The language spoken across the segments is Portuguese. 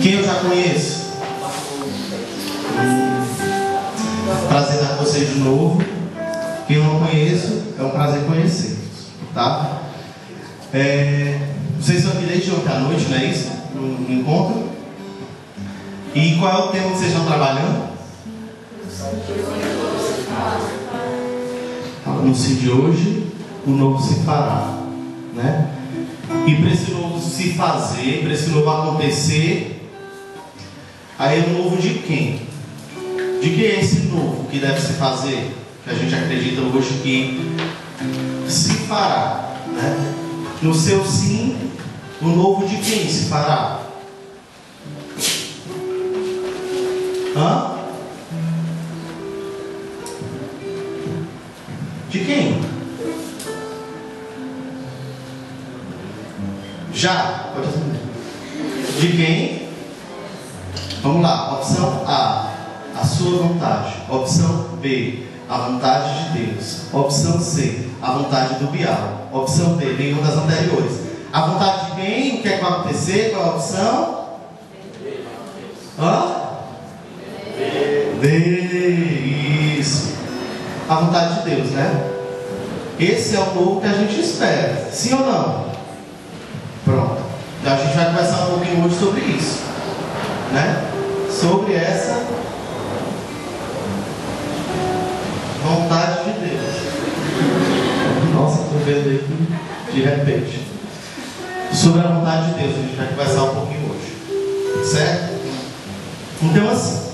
Quem eu já conheço? Prazer estar com vocês de novo. Quem eu não conheço, é um prazer conhecê-los, tá? Vocês estão aqui desde ontem à noite, não é isso? No encontro. E qual é o tema que vocês estão trabalhando? No se de hoje, o novo se fará, né? E para esse novo se fazer, para esse novo acontecer, aí é o novo de quem? De quem é esse novo que deve se fazer? Que a gente acredita hoje que se fará, né? No seu sim, o novo de quem se fará? Hã? De quem? Já? Pode responder. De quem? Vamos lá. Opção A, a sua vontade. Opção B, a vontade de Deus. Opção C, a vontade do Bial. Opção D, nenhuma das anteriores. A vontade de quem? O que é que vai acontecer? Qual é a opção? Hã? D. Isso. A vontade de Deus, né? Esse é o novo que a gente espera. Sim ou não? Pronto. Então a gente vai conversar um pouquinho hoje sobre isso, né? Sobre essa vontade de Deus. Nossa, estou vendo aí de repente. Sobre a vontade de Deus, a gente vai conversar um pouquinho hoje, certo? Então, assim,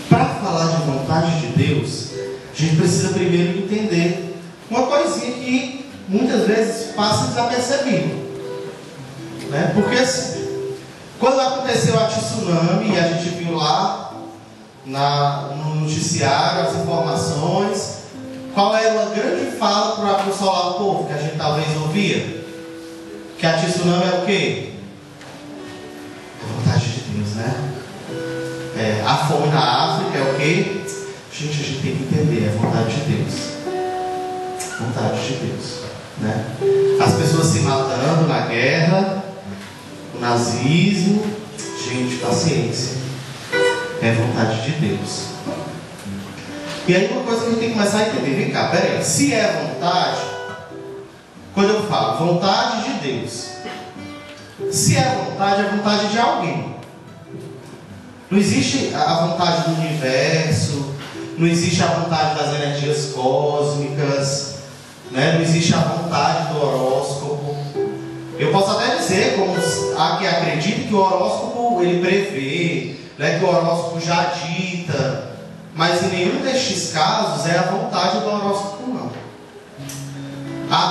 para falar de vontade de Deus, a gente precisa primeiro entender uma coisinha que muitas vezes passa desapercebido, né? Porque assim, quando aconteceu a tsunami e a gente viu lá no noticiário as informações, qual era a grande fala para consolar o povo que a gente talvez ouvia? Que a tsunami é o quê? A vontade de Deus, né? A fome na África é o quê? Gente, a gente tem que entender a vontade de Deus. Vontade de Deus, né? As pessoas se matando na guerra, o nazismo. Gente, paciência. É vontade de Deus. E aí uma coisa que a gente tem que começar a entender. Vem cá, peraí. Se é vontade, quando eu falo vontade de Deus, se é vontade de alguém. Não existe a vontade do universo, não existe a vontade das energias cósmicas, né? Não existe a vontade do horóscopo. Eu posso até dizer, como há quem acredita, que o horóscopo ele prevê, né? Que o horóscopo já dita, mas em nenhum destes casos é a vontade do horóscopo, não.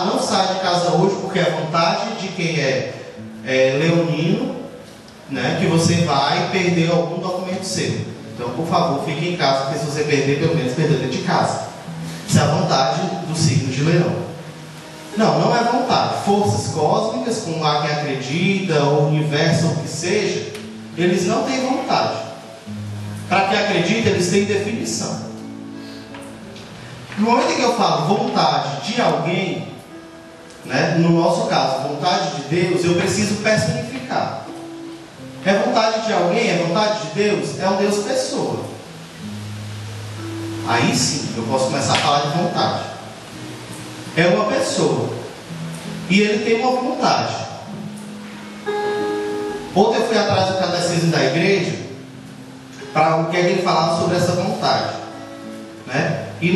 Não sai de casa hoje porque é a vontade de quem é leonino, né, que você vai perder algum documento seu. Então, por favor, fique em casa, porque se você perder, pelo menos perder dentro de casa. Isso é a vontade do signo de Leão. Não é vontade. Forças cósmicas, como há quem acredita, ou o universo, ou o que seja, eles não têm vontade. Para quem acredita, eles têm definição. No momento em que eu falo vontade de alguém, né, no nosso caso, vontade de Deus, eu preciso personificar. É vontade de alguém? É vontade de Deus? É um Deus pessoa. Aí sim, eu posso começar a falar de vontade. É uma pessoa. E ele tem uma vontade. Ontem eu fui atrás do catecismo da igreja para o que ele falava sobre essa vontade, né? E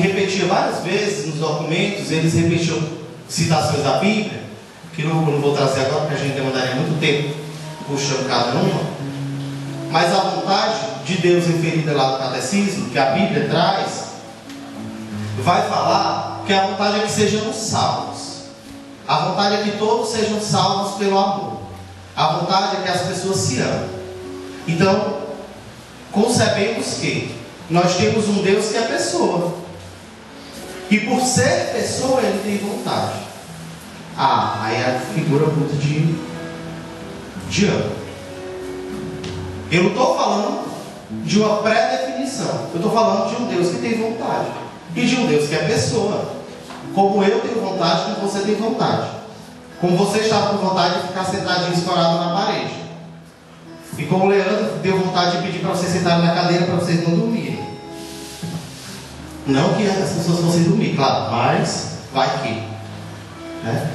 repetia várias vezes nos documentos, eles repetiam citações da Bíblia, que não vou trazer agora, porque a gente demandaria muito tempo puxando cada uma, mas a vontade de Deus referida lá no catecismo, que a Bíblia traz, vai falar que a vontade é que sejamos salvos. A vontade é que todos sejam salvos pelo amor. A vontade é que as pessoas se amem. Então, concebemos que nós temos um Deus que é pessoa, e por ser pessoa ele tem vontade. Aí é a figura muito de amo. Eu não estou falando de uma pré-definição. Eu estou falando de um Deus que tem vontade. E de um Deus que é pessoa. Como eu tenho vontade, como você tem vontade. Como você está com vontade de ficar sentadinho escorado na parede. E como o Leandro deu vontade de pedir para vocês sentarem na cadeira para vocês não dormirem. Não que as pessoas fossem dormir, claro, mas vai que. Né?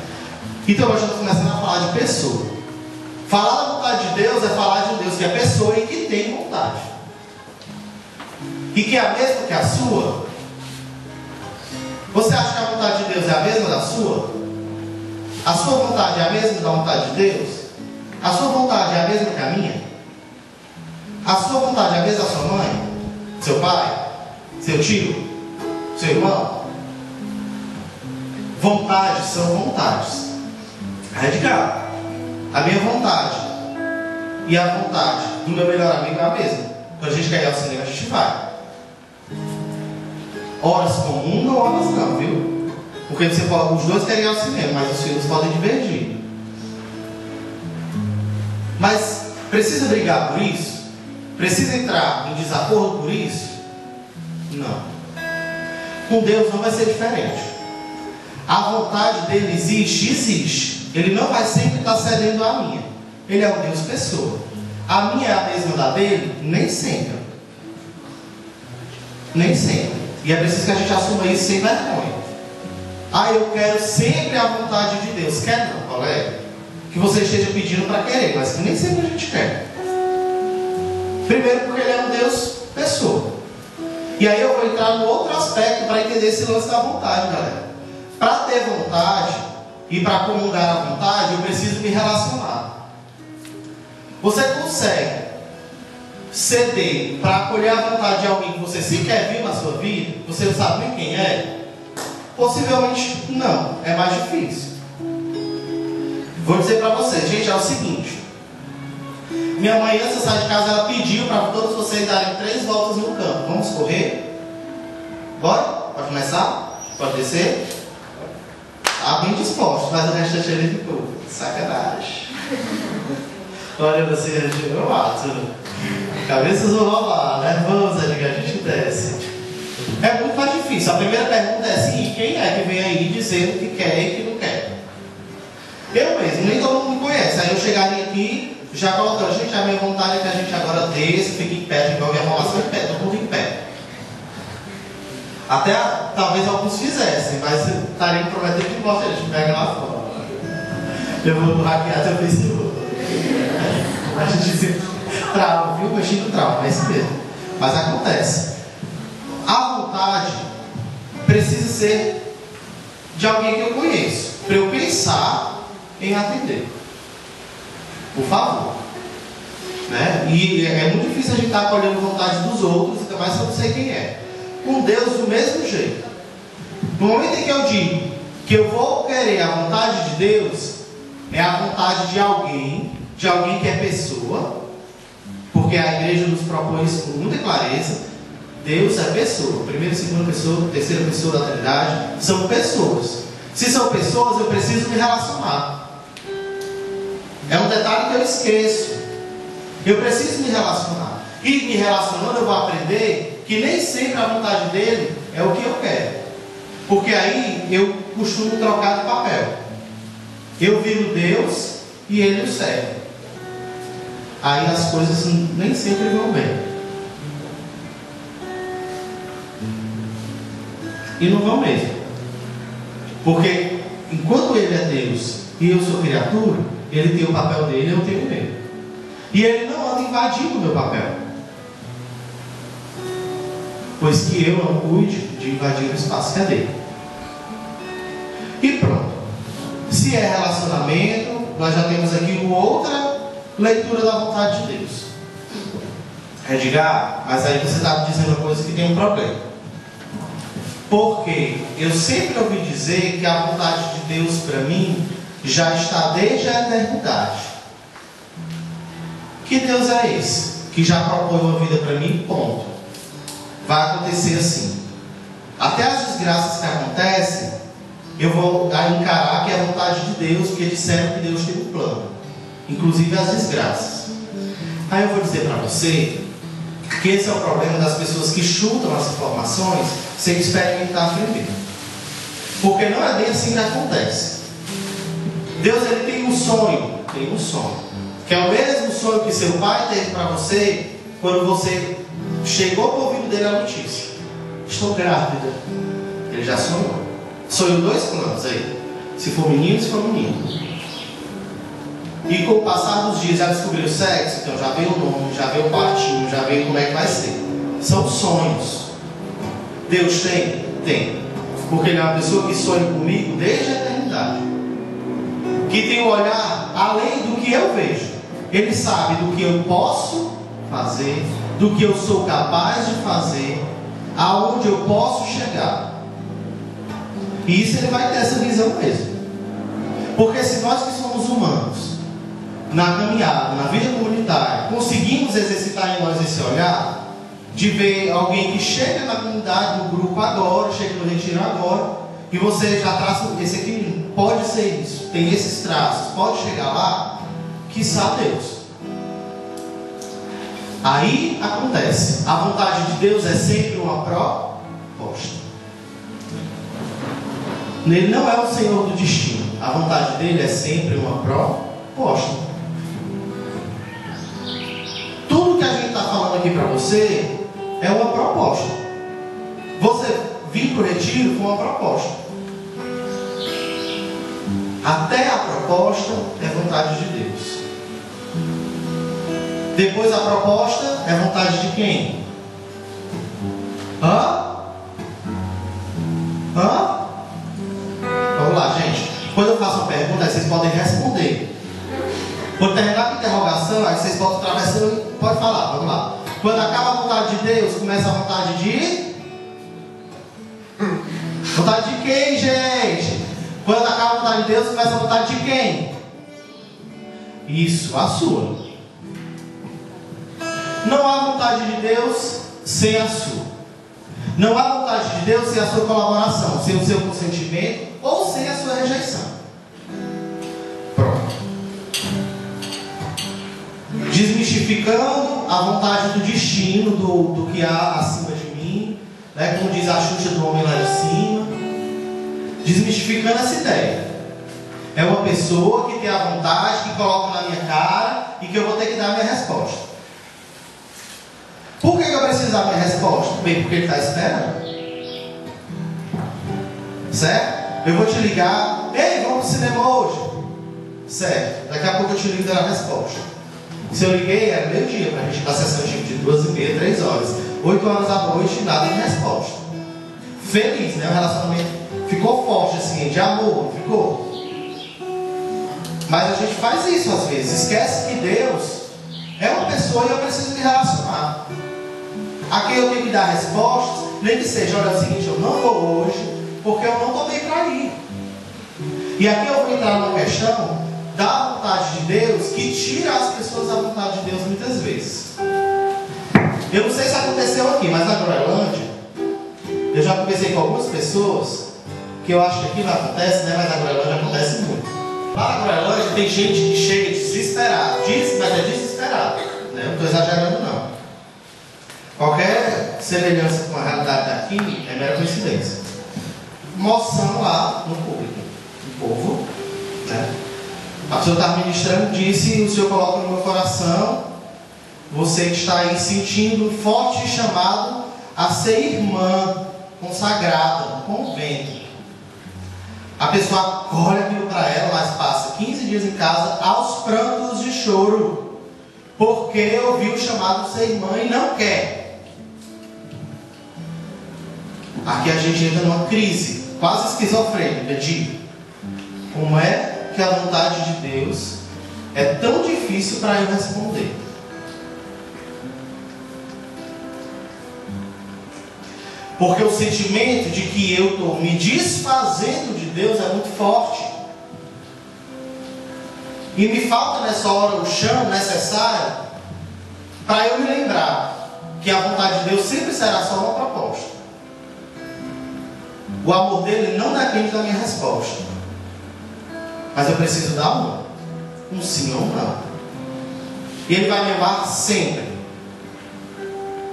Então hoje estamos começando a falar de pessoa. Falar da vontade de Deus é falar de um Deus que é pessoa e que tem vontade. E que é a mesma que a sua. Você acha que a vontade de Deus é a mesma da sua? A sua vontade é a mesma da vontade de Deus? A sua vontade é a mesma que a minha? A sua vontade é a mesma da sua mãe? Seu pai? Seu tio? Seu irmão? Vontades são vontades. Radical. A minha vontade e a vontade do meu melhor amigo é a mesma. Quando a gente quer ir ao cinema, a gente vai. Horas comum, não horas não, viu? Porque você pode, os dois querem ir ao cinema, mas os filhos podem divergir. Mas precisa brigar por isso? Precisa entrar em desacordo por isso? Não. Com Deus não vai ser diferente. A vontade dele existe? Existe. Ele não vai sempre estar cedendo à minha. Ele é um Deus pessoa. A minha é a mesma da dele? Nem sempre. Nem sempre. E é preciso que a gente assuma isso sem vergonha. Ah, eu quero sempre a vontade de Deus. Quer não, colega? Que você esteja pedindo para querer, mas que nem sempre a gente quer. Primeiro porque ele é um Deus pessoa. E aí eu vou entrar no outro aspecto para entender esse lance da vontade, galera. Para ter vontade e para comungar a vontade, eu preciso me relacionar. Você consegue ceder para acolher a vontade de alguém que você sequer viu na sua vida? Você não sabe nem quem é? Possivelmente não, é mais difícil. Vou dizer para vocês, gente, é o seguinte. Minha mãe, antes de sair de casa, ela pediu para todos vocês darem 3 voltas no campo. Vamos correr? Bora? Pode começar? Pode descer? Tá bem disposto, mas o restante ele ficou. Sacanagem. Olha você, eu mato. Cabeças vão rolar, né? Vamos, Edgar, a gente desce. É muito mais difícil. A primeira pergunta é assim: quem é que vem aí dizendo que quer e que não quer? Eu mesmo, nem todo mundo me conhece. Aí eu chegaria aqui, já colocando, gente, a minha vontade é que a gente agora desça, fique em pé, a gente vai ouvir a formação em pé, todo mundo em pé. Até talvez alguns fizessem, mas estaria prometendo que mostra, a gente pega lá fora. Eu vou hackear teu Facebook. A gente se trava, viu? Mexendo trava, é isso mesmo. Mas acontece. A vontade precisa ser de alguém que eu conheço, para eu pensar em atender. Por favor. Né? E é muito difícil a gente estar acolhendo vontade dos outros, ainda mais se eu não sei quem é. Com Deus do mesmo jeito. No momento em que eu digo que eu vou querer a vontade de Deus, é a vontade de alguém que é pessoa, porque a igreja nos propõe isso com muita clareza. Deus é pessoa, primeira, segunda pessoa, terceira pessoa da Trindade, são pessoas. Se são pessoas, eu preciso me relacionar. É um detalhe que eu esqueço. Eu preciso me relacionar. E me relacionando eu vou aprender que nem sempre a vontade dele é o que eu quero. Porque aí eu costumo trocar de papel. Eu viro Deus e ele o serve. Aí as coisas nem sempre vão bem. E não vão mesmo. Porque enquanto ele é Deus e eu sou criatura, ele tem o papel dele e eu tenho o meu. E ele não anda invadindo o meu papel. Pois que eu não cuide de invadir o espaço que é dele. E pronto. Se é relacionamento, nós já temos aqui uma outra leitura da vontade de Deus. Edgar, mas aí você está dizendo uma coisa que tem um problema. Porque eu sempre ouvi dizer que a vontade de Deus para mim já está desde a eternidade. Que Deus é esse? Que já propõe uma vida para mim, ponto. Vai acontecer assim. Até as desgraças que acontecem, eu vou encarar que é a vontade de Deus, porque disseram que Deus tem um plano. Inclusive as desgraças. Aí eu vou dizer para você que esse é o problema das pessoas que chutam as informações sem experimentar primeiro. Porque não é bem assim que acontece. Deus ele tem um sonho. Que é o mesmo sonho que seu pai teve para você quando você chegou para o ouvido dele a notícia: estou grávida. Ele já sonhou. Sonhou 2 planos aí. Se for menino, se for menino. E com o passar dos dias já descobriu o sexo, então já veio o nome, já veio o partinho, já veio como é que vai ser. São sonhos. Deus tem? Tem. Porque Ele é uma pessoa que sonha comigo desde a eternidade. Que tem um olhar além do que eu vejo. Ele sabe do que eu posso fazer, do que eu sou capaz de fazer, aonde eu posso chegar. E isso Ele vai ter essa visão mesmo. Porque se nós que somos humanos, na caminhada, na vida comunitária, conseguimos exercitar em nós esse olhar, de ver alguém que chega na comunidade, no grupo agora, chega no retiro agora, e você já traça esse aqui, pode ser isso, tem esses traços, pode chegar lá, quiçá Deus. Aí acontece, a vontade de Deus é sempre uma proposta. Ele não é o Senhor do destino, a vontade dele é sempre uma proposta. Tudo que a gente está falando aqui para você é uma proposta. Você vir para o retiro foi uma proposta. Até a proposta é vontade de Deus. Depois a proposta é vontade de quem? Vamos lá, gente. Quando eu faço uma pergunta, aí vocês podem responder. Quando terminar a interrogação, aí vocês podem atravessar e pode falar, vamos lá. Quando acaba a vontade de Deus, começa a vontade de... Vontade de quem, gente? Quando acaba a vontade de Deus, começa a vontade de quem? Isso, a sua. Não há vontade de Deus sem a sua. Não há vontade de Deus sem a sua colaboração, sem o seu consentimento ou sem a sua rejeição. Pronto. Desmistificando a vontade do destino, do que há acima de mim, né? Como diz a Xuxa do homem lá de cima. Desmistificando essa ideia. É uma pessoa que tem a vontade, que coloca na minha cara e que eu vou ter que dar a minha resposta. Por que eu preciso dar a minha resposta? Bem, porque ele está esperando. Certo? Eu vou te ligar. Ei, vamos para o cinema hoje. Certo? Daqui a pouco eu te ligo e dou a resposta. Se eu liguei, era meio-dia para a gente ir para a sessão tipo de 2h30, 3 horas. 8 horas da noite, nada de resposta. Feliz, né? O relacionamento ficou forte assim, de amor, ficou. Mas a gente faz isso às vezes. Esquece que Deus é uma pessoa e eu preciso me relacionar. Aqui eu tenho que dar respostas, nem que seja, olha, é o seguinte, eu não vou hoje, porque eu não estou bem para ir. E aqui eu vou entrar numa questão da vontade de Deus, que tira as pessoas da vontade de Deus muitas vezes. Eu não sei se aconteceu aqui, mas na Groenlândia, eu já conversei com algumas pessoas, que eu acho que aqui não acontece, né, mas na Groenlândia acontece muito. Lá na Groenlândia tem gente que chega desesperada, mas é desesperado, né? Não estou exagerando não. Qualquer semelhança com a realidade daqui é mera coincidência. Moção lá no público, o povo, né? A pessoa está ministrando, disse, o Senhor coloca no meu coração, você que está aí sentindo um forte chamado a ser irmã consagrada no convento. A pessoa acolhe aquilo para ela, mas passa 15 dias em casa aos prantos de choro, porque ouviu o chamado de ser irmã e não quer. Aqui a gente entra numa crise quase esquizofrênica de como é que a vontade de Deus é tão difícil para eu responder. Porque o sentimento de que eu estou me desfazendo de Deus é muito forte. E me falta nessa hora o chão necessário para eu me lembrar que a vontade de Deus sempre será só uma proposta. O amor dele não depende da minha resposta. Mas eu preciso dar um sim ou um não. E ele vai me amar sempre.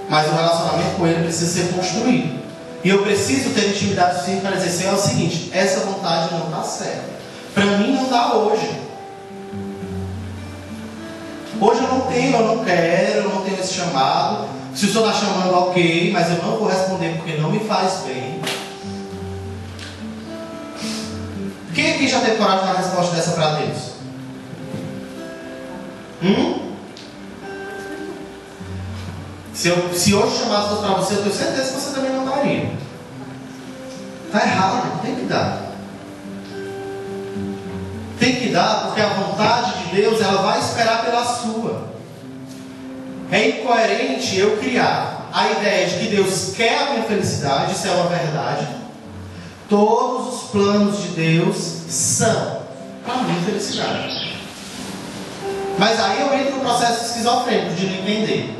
Mas o relacionamento com ele precisa ser construído. E eu preciso ter intimidade suficiente para dizer: é o seguinte, essa vontade não está certa. Para mim não está hoje. Hoje eu não quero, eu não tenho esse chamado. Se o Senhor está chamando, ok, mas eu não vou responder porque não me faz bem. Quem aqui já teve coragem de dar uma resposta dessa para Deus? Se hoje chamasse Deus para você, eu tenho certeza que você também não daria. Está errado, tem que dar. Tem que dar porque a vontade de Deus, ela vai esperar pela sua. É incoerente eu criar a ideia de que Deus quer a minha felicidade, isso é uma verdade. Todos os planos de Deus são para a minha felicidade. Mas aí eu entro no processo esquizofrênico de não entender.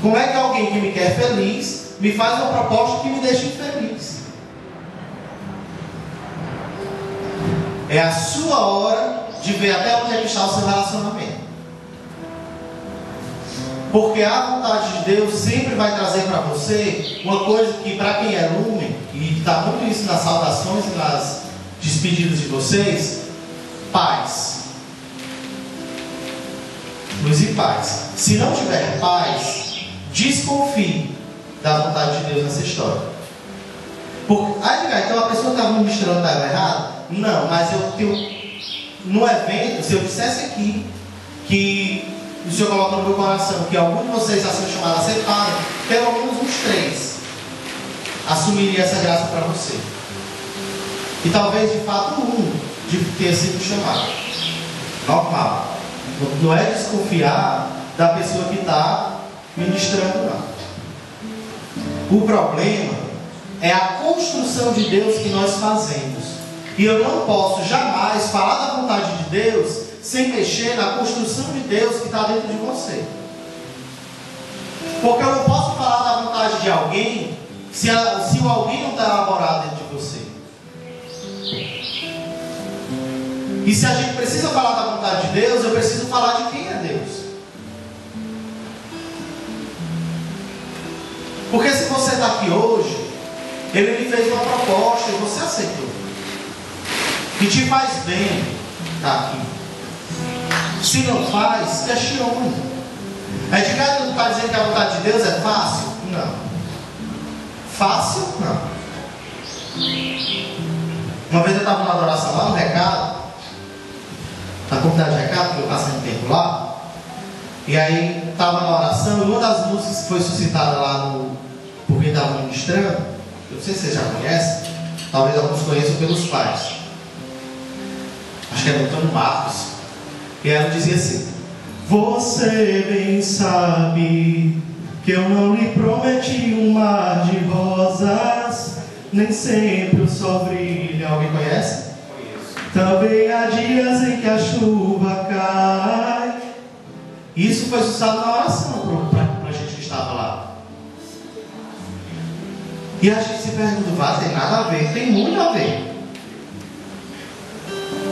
Como é que alguém que me quer feliz me faz uma proposta que me deixa infeliz? É a sua hora de ver até onde é que está o seu relacionamento. Porque a vontade de Deus sempre vai trazer para você uma coisa que, para quem é lumen, e está muito isso nas saudações e nas despedidas de vocês, paz. Luz e paz. Se não tiver paz, desconfie da vontade de Deus nessa história. Então a pessoa que estava ministrando estava errada? Não, mas no evento, se eu dissesse aqui que o Senhor coloca no meu coração que algum de vocês está sendo chamado a ser padre, pelo menos uns 3 assumiria essa graça para você. E talvez de fato de ter sido chamado. Normal. Não é desconfiar da pessoa que está ministrando, não. O problema é a construção de Deus que nós fazemos. E eu não posso jamais falar da vontade de Deus sem mexer na construção de Deus que está dentro de você. Porque eu não posso falar da vontade de alguém se o alguém não está elaborado dentro de você. E se a gente precisa falar da vontade de Deus, eu preciso falar de quem é Deus. Porque se você está aqui hoje, Ele lhe fez uma proposta e você aceitou. E te faz bem estar aqui. Se não faz, questione. É de cara que não está dizendo que a vontade de Deus é fácil? Não. Fácil? Não. Uma vez eu estava na adoração lá no recado, na comunidade de recado, que eu passei um tempo lá. E aí estava na oração, e uma das músicas que foi suscitada lá por quem estava ministrando, eu não sei se vocês já conhecem, talvez alguns conheçam pelos pais. Acho que é do Antônio Marcos. E ela dizia assim: você bem sabe que eu não lhe prometi um mar de rosas, nem sempre o sol brilha. Alguém conhece? Conheço. Também há dias em que a chuva cai. Isso foi suscitado na oração para a gente que estava lá. E a gente se pergunta, tem nada a ver? Tem muito a ver.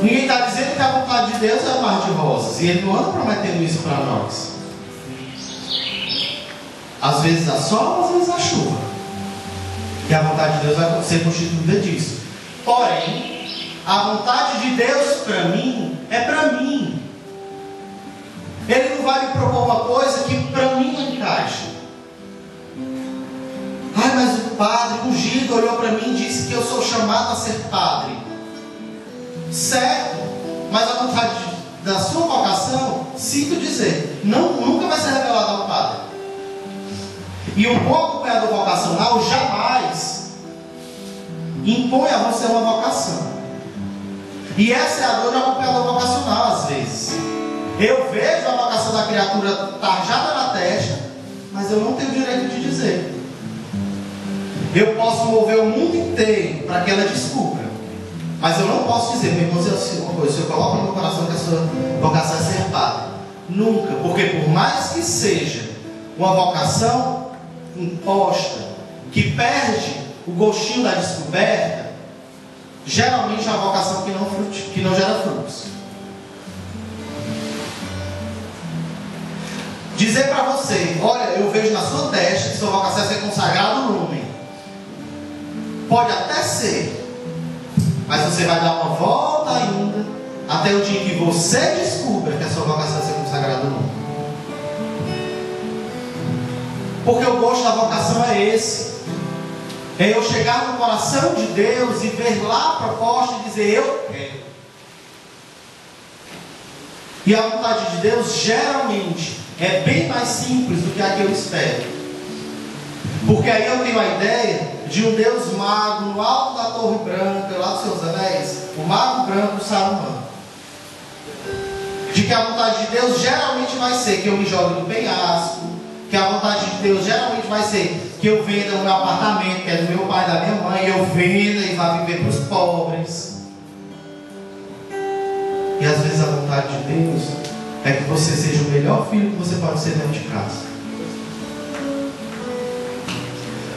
Ninguém está dizendo que a vontade de Deus é o mar de rosas. E Ele não anda prometendo isso para nós. Às vezes há sol, às vezes há chuva. E a vontade de Deus vai ser constituída disso. Porém, a vontade de Deus para mim é para mim. Ele não vai me propor uma coisa que para mim não encaixa. Ai, mas o padre ungido olhou para mim e disse que eu sou chamado a ser padre. Certo, mas a vontade da sua vocação, sinto dizer, nunca vai ser revelada ao padre. E um bom acompanhador vocacional jamais impõe a você uma vocação. E essa é a dor do acompanhador vocacional às vezes. Eu vejo a vocação da criatura tarjada na testa, mas eu não tenho o direito de dizer. Eu posso mover o mundo inteiro para que ela descubra, mas eu não posso dizer, meu irmão, uma coisa, se eu coloco no meu coração que a sua vocação é ser padre. Nunca, porque por mais que seja uma vocação imposta, que perde o gostinho da descoberta, geralmente é uma vocação que não gera frutos. Dizer para você, olha, eu vejo na sua testa que sua vocação é ser consagrado no lumen. Pode até ser, mas você vai dar uma volta ainda até o dia que você descubra que a sua vocação é ser consagrado no lumen. Porque o gosto da vocação é esse. É eu chegar no coração de Deus e ver lá a proposta e dizer, eu quero. E a vontade de Deus geralmente é bem mais simples do que a que eu espero. Porque aí eu tenho a ideia de um Deus mago no alto da Torre Branca, lá dos Seus Anéis, o mago branco Saruman. De que a vontade de Deus geralmente vai ser que eu me jogue no penhasco, que a vontade de Deus geralmente vai ser que eu venda o meu apartamento, que é do meu pai e da minha mãe, eu venda e vá viver para os pobres. E às vezes a vontade de Deus é que você seja o melhor filho que você pode ser dentro de casa.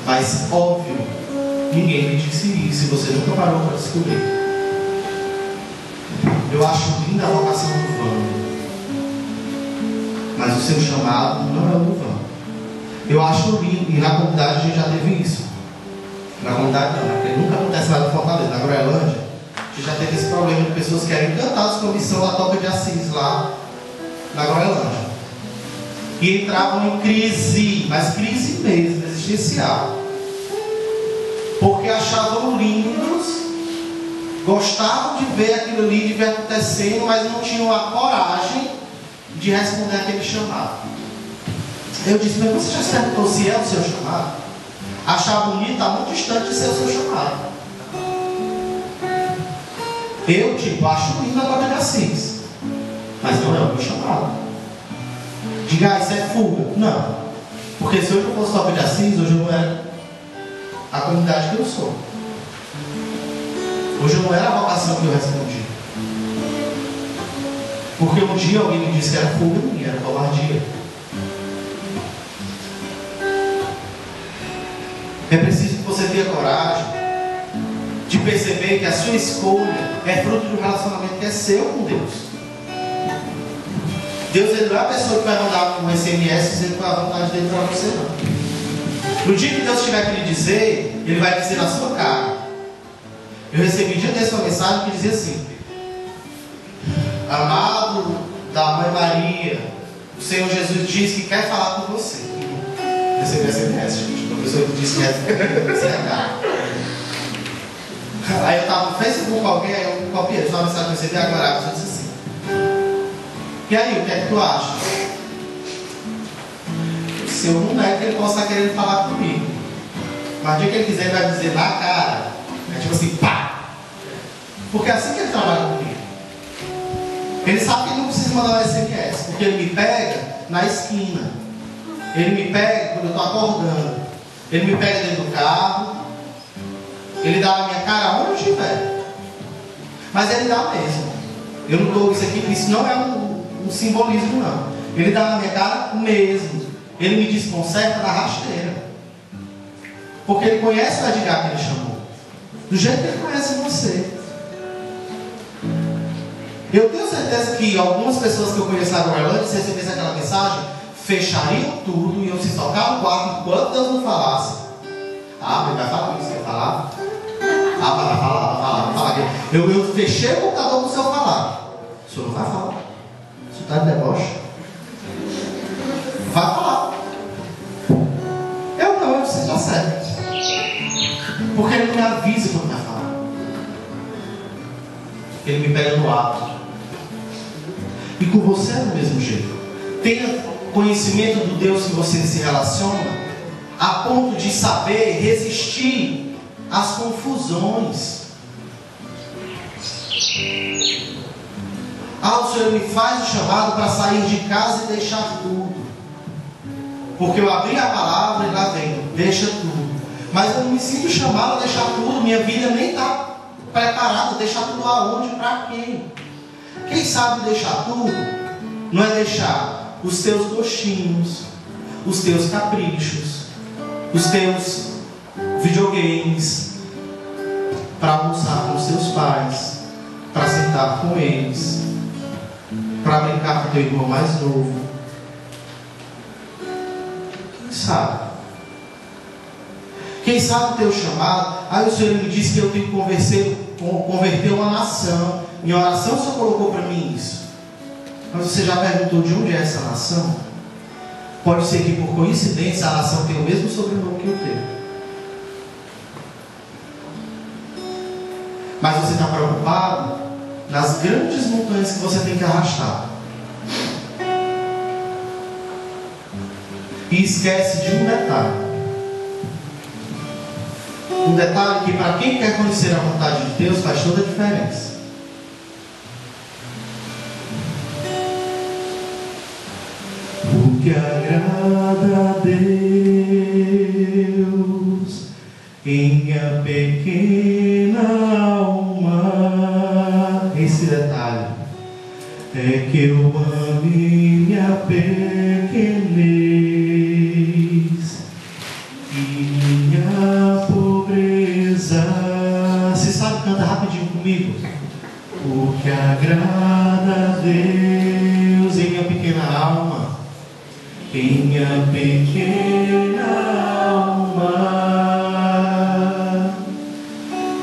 Mas óbvio, ninguém me disse isso, e você nunca parou para descobrir. Eu acho linda a vocação do Vando, mas o seu chamado não é o do Vando. Eu acho lindo, e na comunidade a gente já teve isso. Na comunidade não, porque nunca acontece nada em Fortaleza. Na Groenlândia, a gente já teve esse problema de pessoas que eram encantadas com a missão da Toca de Assis lá na Groenlândia. E entravam em crise, mas crise mesmo, existencial. Porque achavam lindos, gostavam de ver aquilo ali, de ver acontecendo, mas não tinham a coragem de responder aquele chamado. Eu disse, mas você já se perguntou se é o seu chamado? Achar bonito está muito distante de ser o seu chamado. Eu, acho lindo a Toca de Assis, mas não é o meu chamado. Diga, isso é fuga. Não. Porque se hoje eu fosse Toca de Assis, hoje eu não era a comunidade que eu sou. Hoje eu não era a vocação que eu respondi. Porque um dia alguém me disse que era fuga minha, era covardia. É preciso que você tenha coragem de perceber que a sua escolha é fruto de um relacionamento que é seu com Deus. Deus, ele não é a pessoa que vai mandar um SMS dizendo que é a vontade dele para você, não. No dia que Deus tiver que lhe dizer, ele vai dizer na sua cara. Eu recebi um dia dessa uma mensagem que dizia assim: amado da Mãe Maria, o Senhor Jesus diz que quer falar com você. Recebi SMS, gente. A pessoa que disse que aí eu estava no Facebook com alguém, aí eu copiei uma mensagem que eu recebi agora, a pessoa disse assim: e aí, o que é que tu acha? Se eu não é que ele possa estar querendo falar comigo, mas o dia que ele quiser, ele vai dizer na cara. É tipo assim, pá! Porque é assim que ele trabalha comigo. Ele sabe que ele não precisa mandar um SMS, porque ele me pega na esquina. Ele me pega quando eu estou acordando. Ele me pega dentro do carro. Ele dá na minha cara onde eu estiver. Mas ele dá mesmo. Eu não dou isso aqui, isso não é um simbolismo, não. Ele dá na minha cara mesmo. Ele me desconcerta na rasteira. Porque ele conhece o Edgar que ele chamou. Do jeito que ele conhece você. Eu tenho certeza que algumas pessoas que eu conheço na Groenlândia, se recebessem aquela mensagem, fechariam tudo e iam se tocar no quarto enquanto Deus não falasse. Ah, mas vai falar isso, quer falar? Ah, vai falar. Eu fechei o computador para o senhor falar. O senhor não vai falar. O senhor está de deboche? Vai falar. Eu disse, já serve. Porque ele não me avisa quando vai falar. Ele me pega no ato. E com você é do mesmo jeito. Tenha conhecimento do Deus que você se relaciona, a ponto de saber resistir às confusões. Ah, o Senhor me faz o chamado para sair de casa e deixar tudo. Porque eu abri a palavra e lá vem, deixa tudo. Mas eu não me sinto chamado a deixar tudo, minha vida nem está preparada. Deixar tudo aonde? Para quem? Quem sabe deixar tudo não é deixar os teus gostinhos, os teus caprichos, os teus videogames, para almoçar com os teus pais, para sentar com eles, para brincar com teu irmão mais novo. Sabe? Quem sabe o teu chamado? Aí o Senhor me disse que eu tenho que converter uma nação. Em oração o Senhor colocou para mim isso. Mas você já perguntou de onde é essa nação? Pode ser que por coincidência a nação tenha o mesmo sobrenome que o teu. Mas você está preocupado nas grandes montanhas que você tem que arrastar. E esquece de um detalhe. Um detalhe que para quem quer conhecer a vontade de Deus faz toda a diferença. O que agrada a Deus em minha pequena alma. Esse detalhe é que eu ame minha pequenez e minha pobreza. Você sabe, canta rapidinho comigo. O que agrada a Deus em minha pequena alma, em minha pequena alma,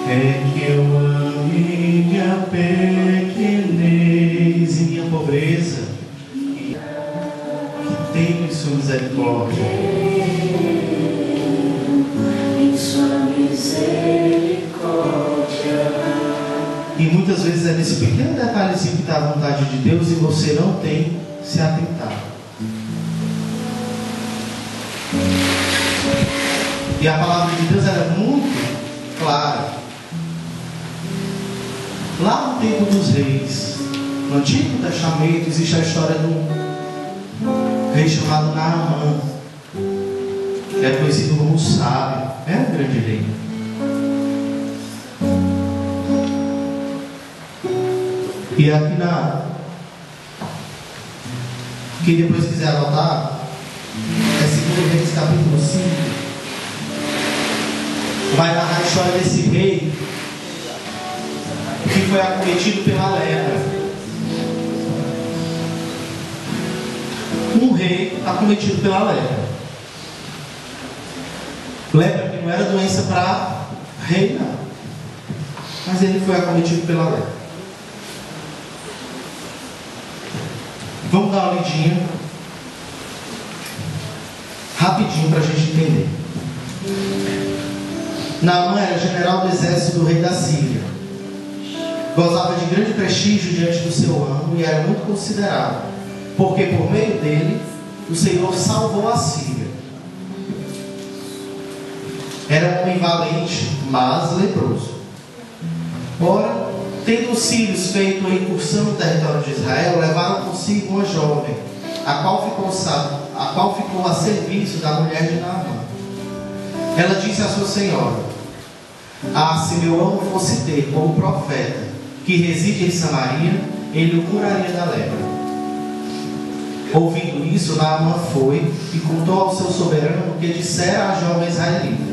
é que eu ame minha pequenez e minha pobreza, que tem em sua misericórdia. Em sua misericórdia. E muitas vezes é nesse pequeno detalhezinho que está a vontade de Deus e você não tem se atentado. E a palavra de Deus era muito clara. Lá no tempo dos reis, no Antigo Testamento, existe a história de um rei chamado Naamã, que é conhecido como sábio. É um grande rei. E aqui quem depois quiser anotar, é 2 Reis capítulo 5. Vai narrar a história desse rei que foi acometido pela lepra. Um rei acometido pela lepra. Lepra que não era doença para rei, não. Mas ele foi acometido pela lepra. Vamos dar uma lidinha rapidinho para a gente entender. Naamã era general do exército do rei da Síria. Gozava de grande prestígio diante do seu amo e era muito considerado, porque por meio dele o Senhor salvou a Síria. Era um homem valente, mas leproso. Ora, tendo os sírios feito a incursão no território de Israel, levaram consigo uma jovem, a qual ficou a serviço da mulher de Naamã. Ela disse à sua senhora: se meu amo fosse ter como profeta, que reside em Samaria, ele o curaria da lepra. Ouvindo isso, Naamã foi e contou ao seu soberano o que dissera à jovem israelita.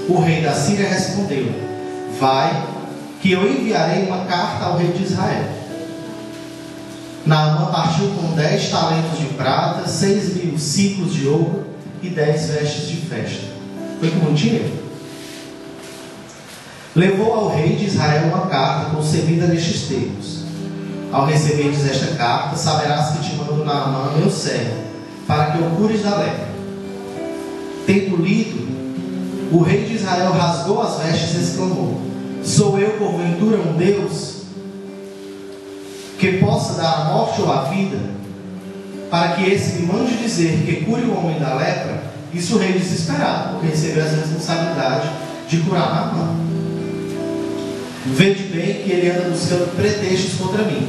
O rei da Síria respondeu: vai, que eu enviarei uma carta ao rei de Israel. Naamã partiu com 10 talentos de prata, 6.000 ciclos de ouro e 10 vestes de festa. Foi com dinheiro. Levou ao rei de Israel uma carta concebida nestes termos: ao receberes esta carta, saberás que te mando Naamã, meu servo, para que o cures da lepra. Tendo lido, o rei de Israel rasgou as vestes e exclamou: sou eu porventura um Deus que possa dar a morte ou a vida, para que esse me mande dizer que cure o homem da lepra? Isso o rei desesperado, porque recebeu essa responsabilidade de curar Naamã. Vede bem que ele anda buscando pretextos contra mim.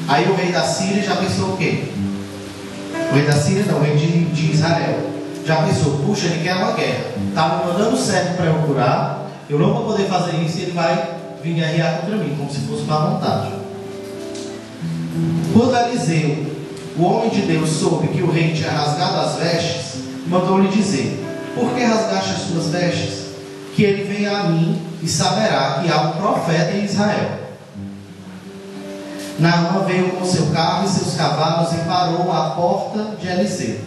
Aí o rei da Síria já pensou o quê? O rei da Síria não, o rei de Israel já pensou: puxa, ele quer uma guerra, está me mandando certo para eu curar, eu não vou poder fazer isso e ele vai vir guerrear contra mim, como se fosse uma vontade. Quando Eliseu, o homem de Deus, soube que o rei tinha rasgado as vestes, mandou-lhe dizer: por que rasgaste as tuas vestes? Que ele venha a mim e saberá que há um profeta em Israel. Naamã veio com seu carro e seus cavalos e parou à porta de Eliseu.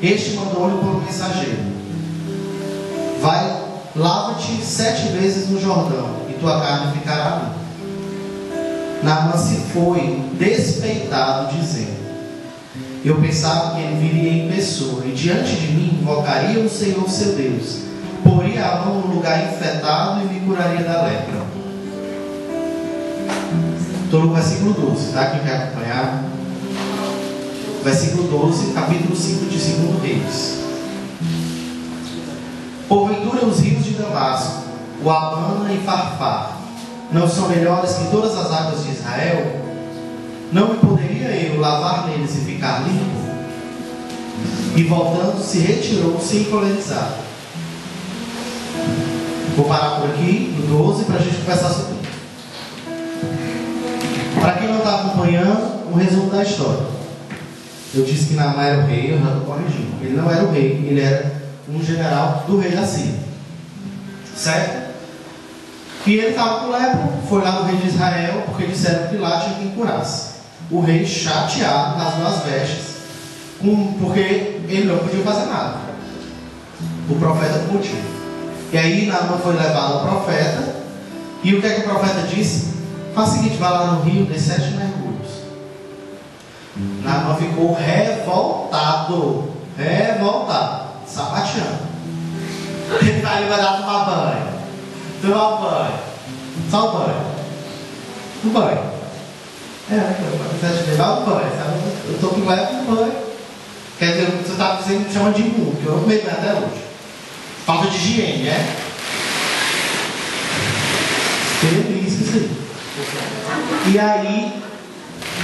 Este mandou-lhe por um mensageiro: vai, lava-te 7 vezes no Jordão e tua carne ficará limpa. Naamã se foi despeitado, dizendo: Eu pensava que ele viria em pessoa, e diante de mim invocaria o Senhor seu Deus, poria a mão no lugar infectado e me curaria da lepra. Estou no versículo 12, tá? Quem quer acompanhar? Versículo 12, capítulo 5 de 2 Reis. Porventura os rios de Damasco, o Abana e Farfar, não são melhores que todas as águas de Israel? Não me poderia eu lavar neles e ficar limpo? E voltando, se retirou sem encolerizar. Vou parar por aqui, no 12, para a gente conversar sobre isso. Para quem não está acompanhando, um resumo da história. Eu disse que Naamã era o rei, eu já estou corrigindo. Ele não era o rei, ele era um general do rei da Síria. Certo? E ele estava com lepra, foi lá no rei de Israel, porque disseram que lá tinha quem curasse. O rei chateado, rasgou as vestes, porque ele não podia fazer nada. O profeta por motivo. E aí Naamã foi levado ao profeta, e o que é que o profeta disse? Faz o seguinte, vai lá no rio, dê 7 mergulhos. Naamã ficou revoltado, sapateando. Ele vai dar tomar banho. Tomar banho. Só o banho. O banho. Você vai o banho. Eu estou com leve no banho. Quer dizer, você está dizendo que chama de imundo, que eu não comi até hoje. Falta de higiene, né? Feliz que isso aí. E aí,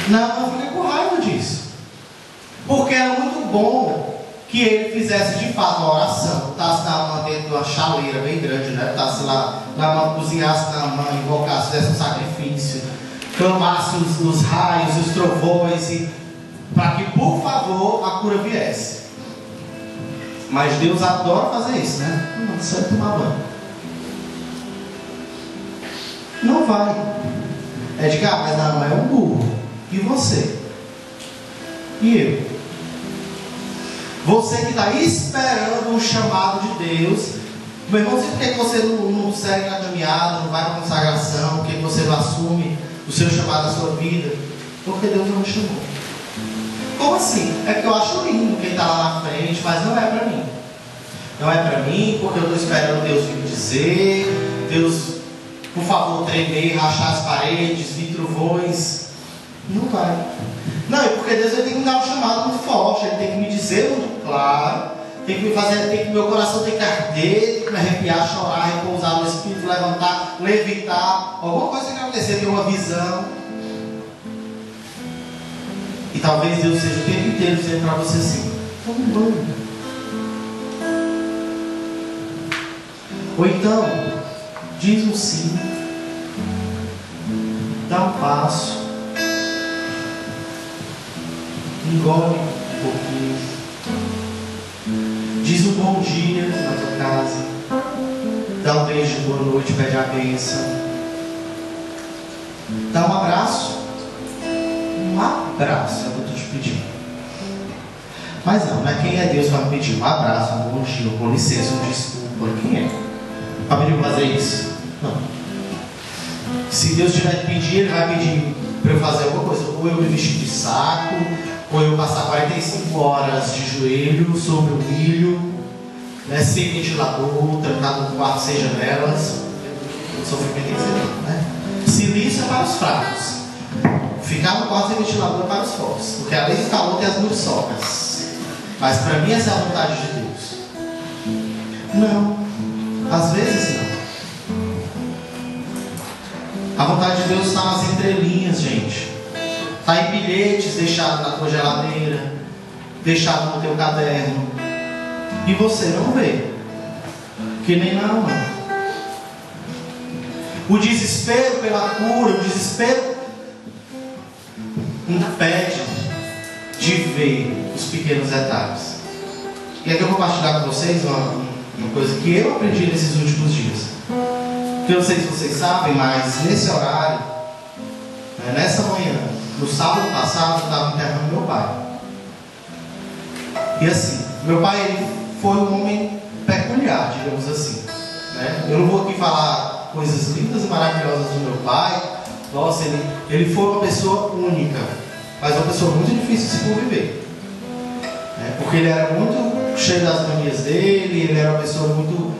Naamã fica com raiva disso. Porque era muito bom que ele fizesse de fato uma oração, botasse Naamã dentro de uma chaleira bem grande, né? Botasse lá, Naamã cozinhasse Naamã, invocasse, fizesse um sacrifício, clamasse os raios, os trovões, para que por favor a cura viesse. Mas Deus adora fazer isso, né? Não sai tomar banho. Não vai. É de cá, mas Naamã é um burro. E você? E eu? Você que está esperando um chamado de Deus, meu irmão, por que você não segue na caminhada, não vai para a consagração, por que você não assume o seu chamado da sua vida? Porque Deus não me chamou. Como assim? É que eu acho lindo quem está lá na frente, mas não é para mim. Não é para mim, porque eu estou esperando Deus vir me dizer, Deus, por favor, tremer, rachar as paredes, vir trovões. Não vai. Não, é porque Deus ele tem que me dar um chamado muito forte, ele tem que me dizer muito claro, tem que me fazer, meu coração tem que arder, tem que me arrepiar, chorar, repousar no Espírito, levantar, levitar, alguma coisa tem que acontecer, ter uma visão. E talvez Deus seja o tempo inteiro dizendo para você assim: toma um banho. Ou então, diz um sim, dá um passo, engole um pouquinho, diz um bom dia na tua casa, dá um beijo de boa noite, pede a bênção, dá um abraço, é o que eu estou te pedindo. Mas não é quem é Deus para me pedir um abraço, um bom dia, com licença, um desculpa. Quem é? Para pedir para fazer isso? Não. Se Deus tiver que pedir, Ele vai pedir para eu fazer alguma coisa. Ou eu me vestir de saco, ou eu passar 45 horas de joelho sobre o milho, né, sem ventilador, trancado no quarto sem janelas. O sofrimento tem que ser, né? Silício é para os fracos. Ficar no quarto sem ventilador é para os fortes. Porque além do calor tem as muriçocas. Mas para mim essa é a vontade de Deus. Não. Às vezes não. A vontade de Deus está nas entrelinhas, gente. Está em bilhetes deixados na tua geladeira, deixado no teu caderno. E você não vê. Que nem Naamã. O desespero pela cura, o desespero impede de ver os pequenos detalhes. E aqui eu vou compartilhar com vocês uma coisa que eu aprendi nesses últimos dias. Eu não sei se vocês sabem, mas nesse horário, nessa manhã, no sábado passado, eu estava enterrando meu pai. E assim, meu pai ele foi um homem peculiar, digamos assim, né? Eu não vou aqui falar coisas lindas e maravilhosas do meu pai. Nossa, ele foi uma pessoa única, mas uma pessoa muito difícil de se conviver. Porque ele era muito cheio das manias dele, ele era uma pessoa muito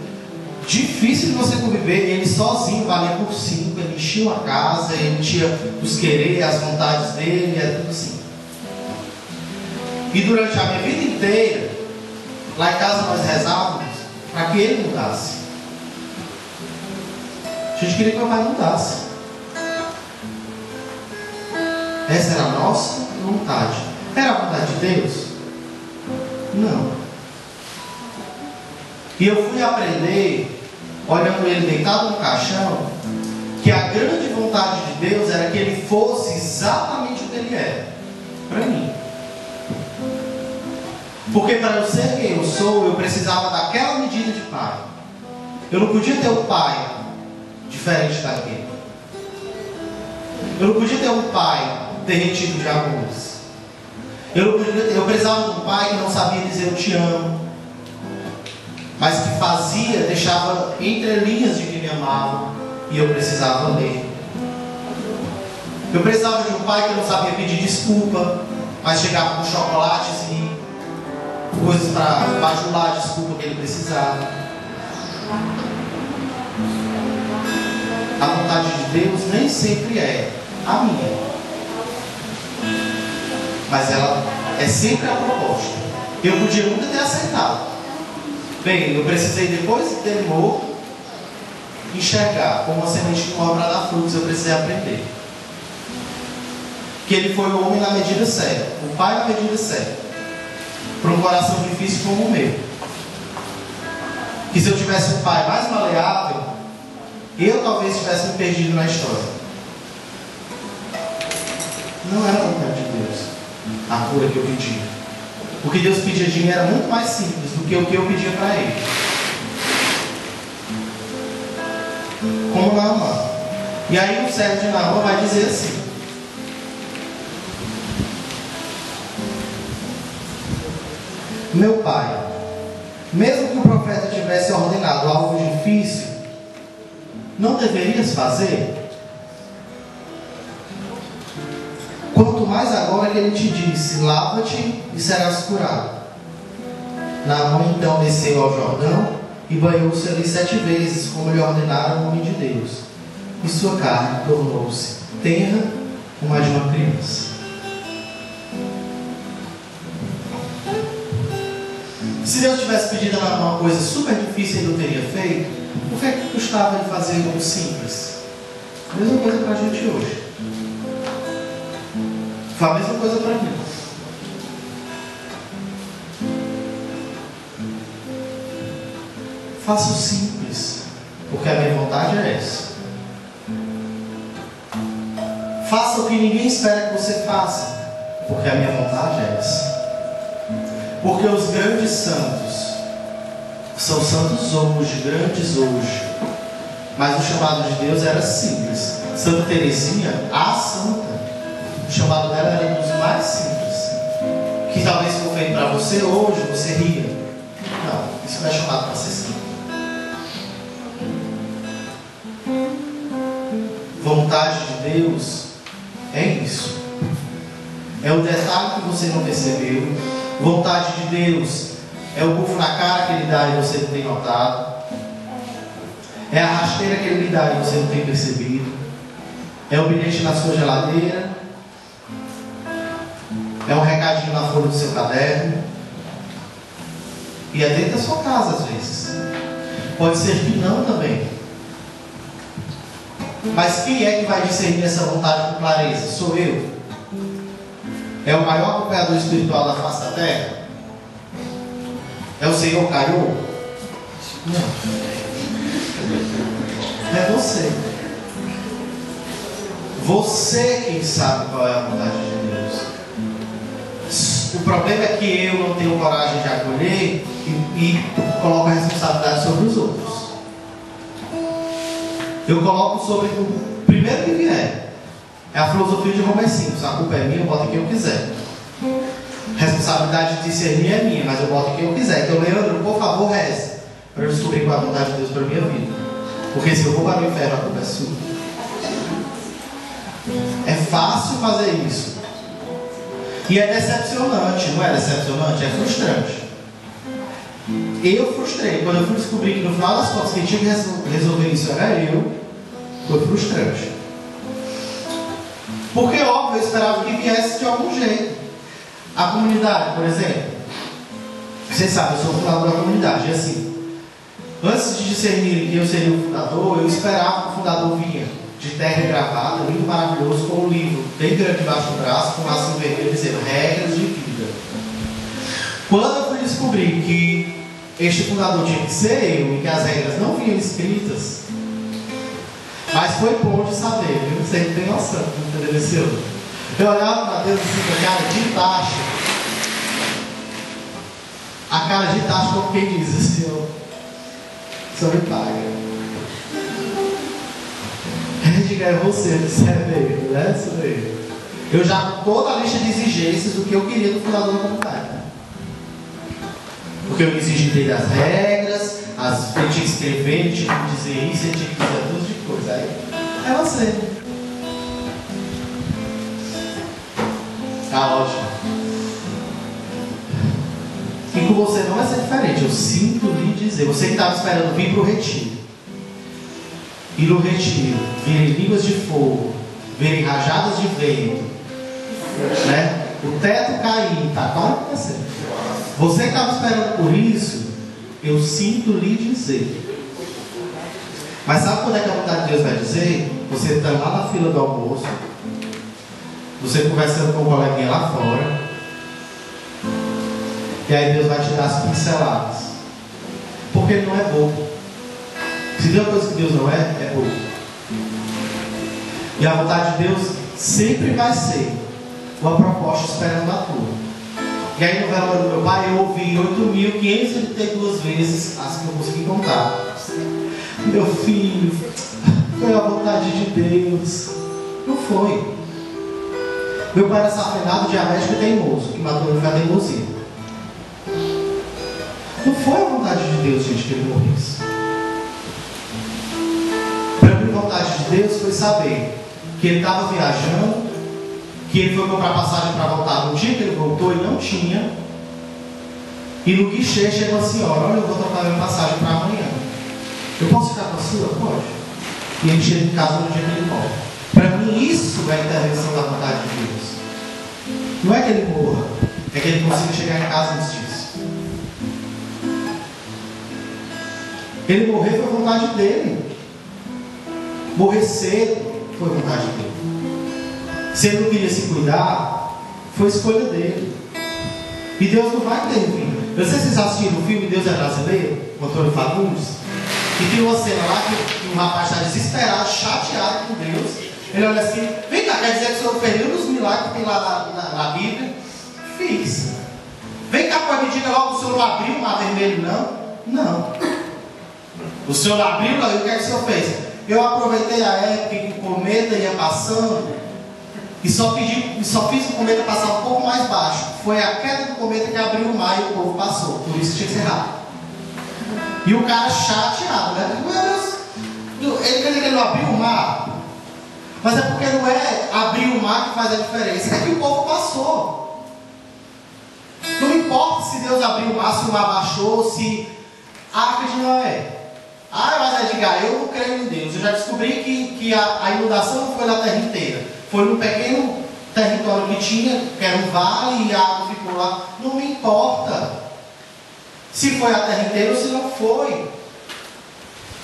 difícil de você conviver. Ele sozinho valia por 5, ele enchia a casa, ele tinha os querer, as vontades dele, é tudo assim. E durante a minha vida inteira, lá em casa nós rezávamos para que ele mudasse. A gente queria que meu pai mudasse. Essa era a nossa vontade. Era a vontade de Deus? Não. E eu fui aprender, olhando ele deitado no caixão, que a grande vontade de Deus era que ele fosse exatamente o que ele é para mim. Porque para eu ser quem eu sou, eu precisava daquela medida de pai. Eu não podia ter um pai diferente daquele. Eu não podia ter um pai derretido de amores. Eu precisava de um pai que não sabia dizer eu te amo, mas que fazia, deixava entre linhas de que me amava, e eu precisava ler. Eu precisava de um pai que não sabia pedir desculpa, mas chegava com chocolates e coisas para bajular a desculpa que ele precisava. A vontade de Deus nem sempre é a minha, mas ela é sempre a proposta. Eu podia nunca ter aceitado. Bem, eu precisei, depois dele morto, enxergar como uma semente que morre para dar frutos. Eu precisei aprender que ele foi o homem na medida certa, o pai na medida certa, para um coração difícil como o meu. Que se eu tivesse um pai mais maleável, eu talvez tivesse me perdido na história. Não era a vontade de Deus a cura que eu pedia. O que Deus pedia de mim era muito mais simples do que o que eu pedia para Ele. Como Naamã. E aí o servo de Naamã vai dizer assim: meu pai, mesmo que o profeta tivesse ordenado algo difícil, não deverias fazer? Quanto mais agora que ele te disse: lava-te e serás curado. Naamã então desceu ao Jordão e banhou-se ali 7 vezes, como lhe ordenara o homem de Deus. E sua carne tornou-se tenra como a de uma criança. Se Deus tivesse pedido a uma coisa super difícil e ele não teria feito, por que custava ele fazer algo simples? A mesma coisa para a gente hoje. Foi a mesma coisa para mim. Faça o simples, porque a minha vontade é essa. Faça o que ninguém espera que você faça, porque a minha vontade é essa. Porque os grandes santos são santos hoje, grandes hoje, mas o chamado de Deus era simples. Santa Teresinha, a santa, o chamado dela era um dos mais simples, que talvez se for feito para você hoje, você ria. Não, isso não é chamado para ser simples. Vontade de Deus é isso. É o detalhe que você não percebeu. Vontade de Deus é o bufo na cara que Ele dá e você não tem notado. É a rasteira que Ele lhe dá e você não tem percebido. É o bilhete na sua geladeira. É um recadinho na folha do seu caderno. E é dentro da sua casa às vezes. Pode ser que não também. Mas quem é que vai discernir essa vontade com clareza? Sou eu. É o maior acompanhador espiritual da face da terra? É o Senhor Caiu? Não. É você. Você quem sabe qual é a vontade de Deus. O problema é que eu não tenho coragem de acolher e coloco a responsabilidade sobre os outros. Eu coloco sobre o primeiro que vier. É a filosofia de Romero Simples. A culpa é minha, eu boto quem eu quiser. A responsabilidade de discernir é minha, mas eu boto quem eu quiser. Então, Leandro, por favor, reze para eu descobrir qual é a vontade de Deus para a minha vida. Porque se eu vou para o inferno, a culpa é sua. É fácil fazer isso. E é decepcionante, não é decepcionante? É frustrante. Eu frustrei. Quando eu fui descobrir que no final das contas quem tinha que resolver isso era eu, foi frustrante. Porque, óbvio, eu esperava que viesse de algum jeito. A comunidade, por exemplo, vocês sabem, eu sou o fundador da comunidade. E assim, antes de discernir que eu seria o fundador, eu esperava que o fundador vinha de terra gravada, lindo, maravilhoso, com um livro bem grande debaixo do braço, com um laço vermelho dizendo regras de vida. Quando eu fui descobrir que este fundador tinha que ser eu e que as regras não vinham escritas, mas foi bom de saber, viu? Você não tem noção, entendeu? Eu olhava para Deus assim, com a cara de taxa. A cara de taxa, como quem diz assim, ó, só me paga. Diga, é você, serve ele, né? Isso aí. Eu já com toda a lista de exigências do que eu queria do fundador da comunidade. Porque eu me exigi dele as regras, ele tinha que escrever, ele tinha que dizer isso, ele tinha que dizer tudo de coisa. Aí é você. Tá ótimo. E com você não vai ser diferente. Eu sinto lhe dizer. Você que estava esperando vir para o retiro. E no retiro, virem línguas de fogo, virem rajadas de vento, né? O teto cair, tá acontecendo. Você que estava esperando por isso, eu sinto lhe dizer. Mas sabe quando é que a vontade de Deus vai dizer? Você está lá na fila do almoço, você conversando com o coleguinha lá fora, e aí Deus vai te dar as pinceladas. Porque Ele não é bobo. Se tem uma coisa que Deus não é bobo. E a vontade de Deus sempre vai ser uma proposta esperando a tua. E aí no velório do meu pai eu ouvi 8.532 vezes as que eu consegui contar. Meu filho, foi a vontade de Deus. Não foi. Meu pai era safenado, diabético e teimoso, que matou ele com a teimosia. Não foi a vontade de Deus, gente, que ele morresse. A vontade de Deus foi saber que ele estava viajando, que ele foi comprar passagem para voltar no dia que ele voltou e não tinha, e no guichê chegou a senhora: olha, eu vou trocar minha passagem para amanhã, eu posso ficar com a sua? Pode. E ele chega em casa no dia que ele morre. Para mim isso é a intervenção da vontade de Deus. Não é que ele morra, é que ele consiga chegar em casa antes disso. Ele morrer foi a vontade dele. Morrer cedo foi vontade dele. Se ele não queria se cuidar, foi escolha dele. E Deus não vai intervir. Eu não sei se vocês assistiram o filme Deus é Brasileiro, com Antônio Fagundes, e tem uma cena lá que um rapaz está desesperado, chateado com Deus. Ele olha assim: vem cá, quer dizer que o Senhor fez um dos milagres que tem lá na Bíblia? Fiz. Vem cá, pode me diga logo, o Senhor não abriu o mar vermelho, não? Não. O Senhor não abriu, não, o que é que o Senhor fez? Eu aproveitei a época em que o cometa ia passando e só fiz o cometa passar um pouco mais baixo. Foi a queda do cometa que abriu o mar e o povo passou. Por isso tinha que ser rápido. E o cara chateado, né? Meu Deus, ele quer dizer que ele não abriu o mar. Mas é porque não é abrir o mar que faz a diferença, é que o povo passou. Não importa se Deus abriu o mar, se o mar baixou, se a Arca de Noé. Mas é diga, eu não creio em Deus. Eu já descobri que a inundação não foi na terra inteira. Foi num pequeno território que tinha, que era um vale, e a água ficou lá. Não me importa se foi a terra inteira ou se não foi.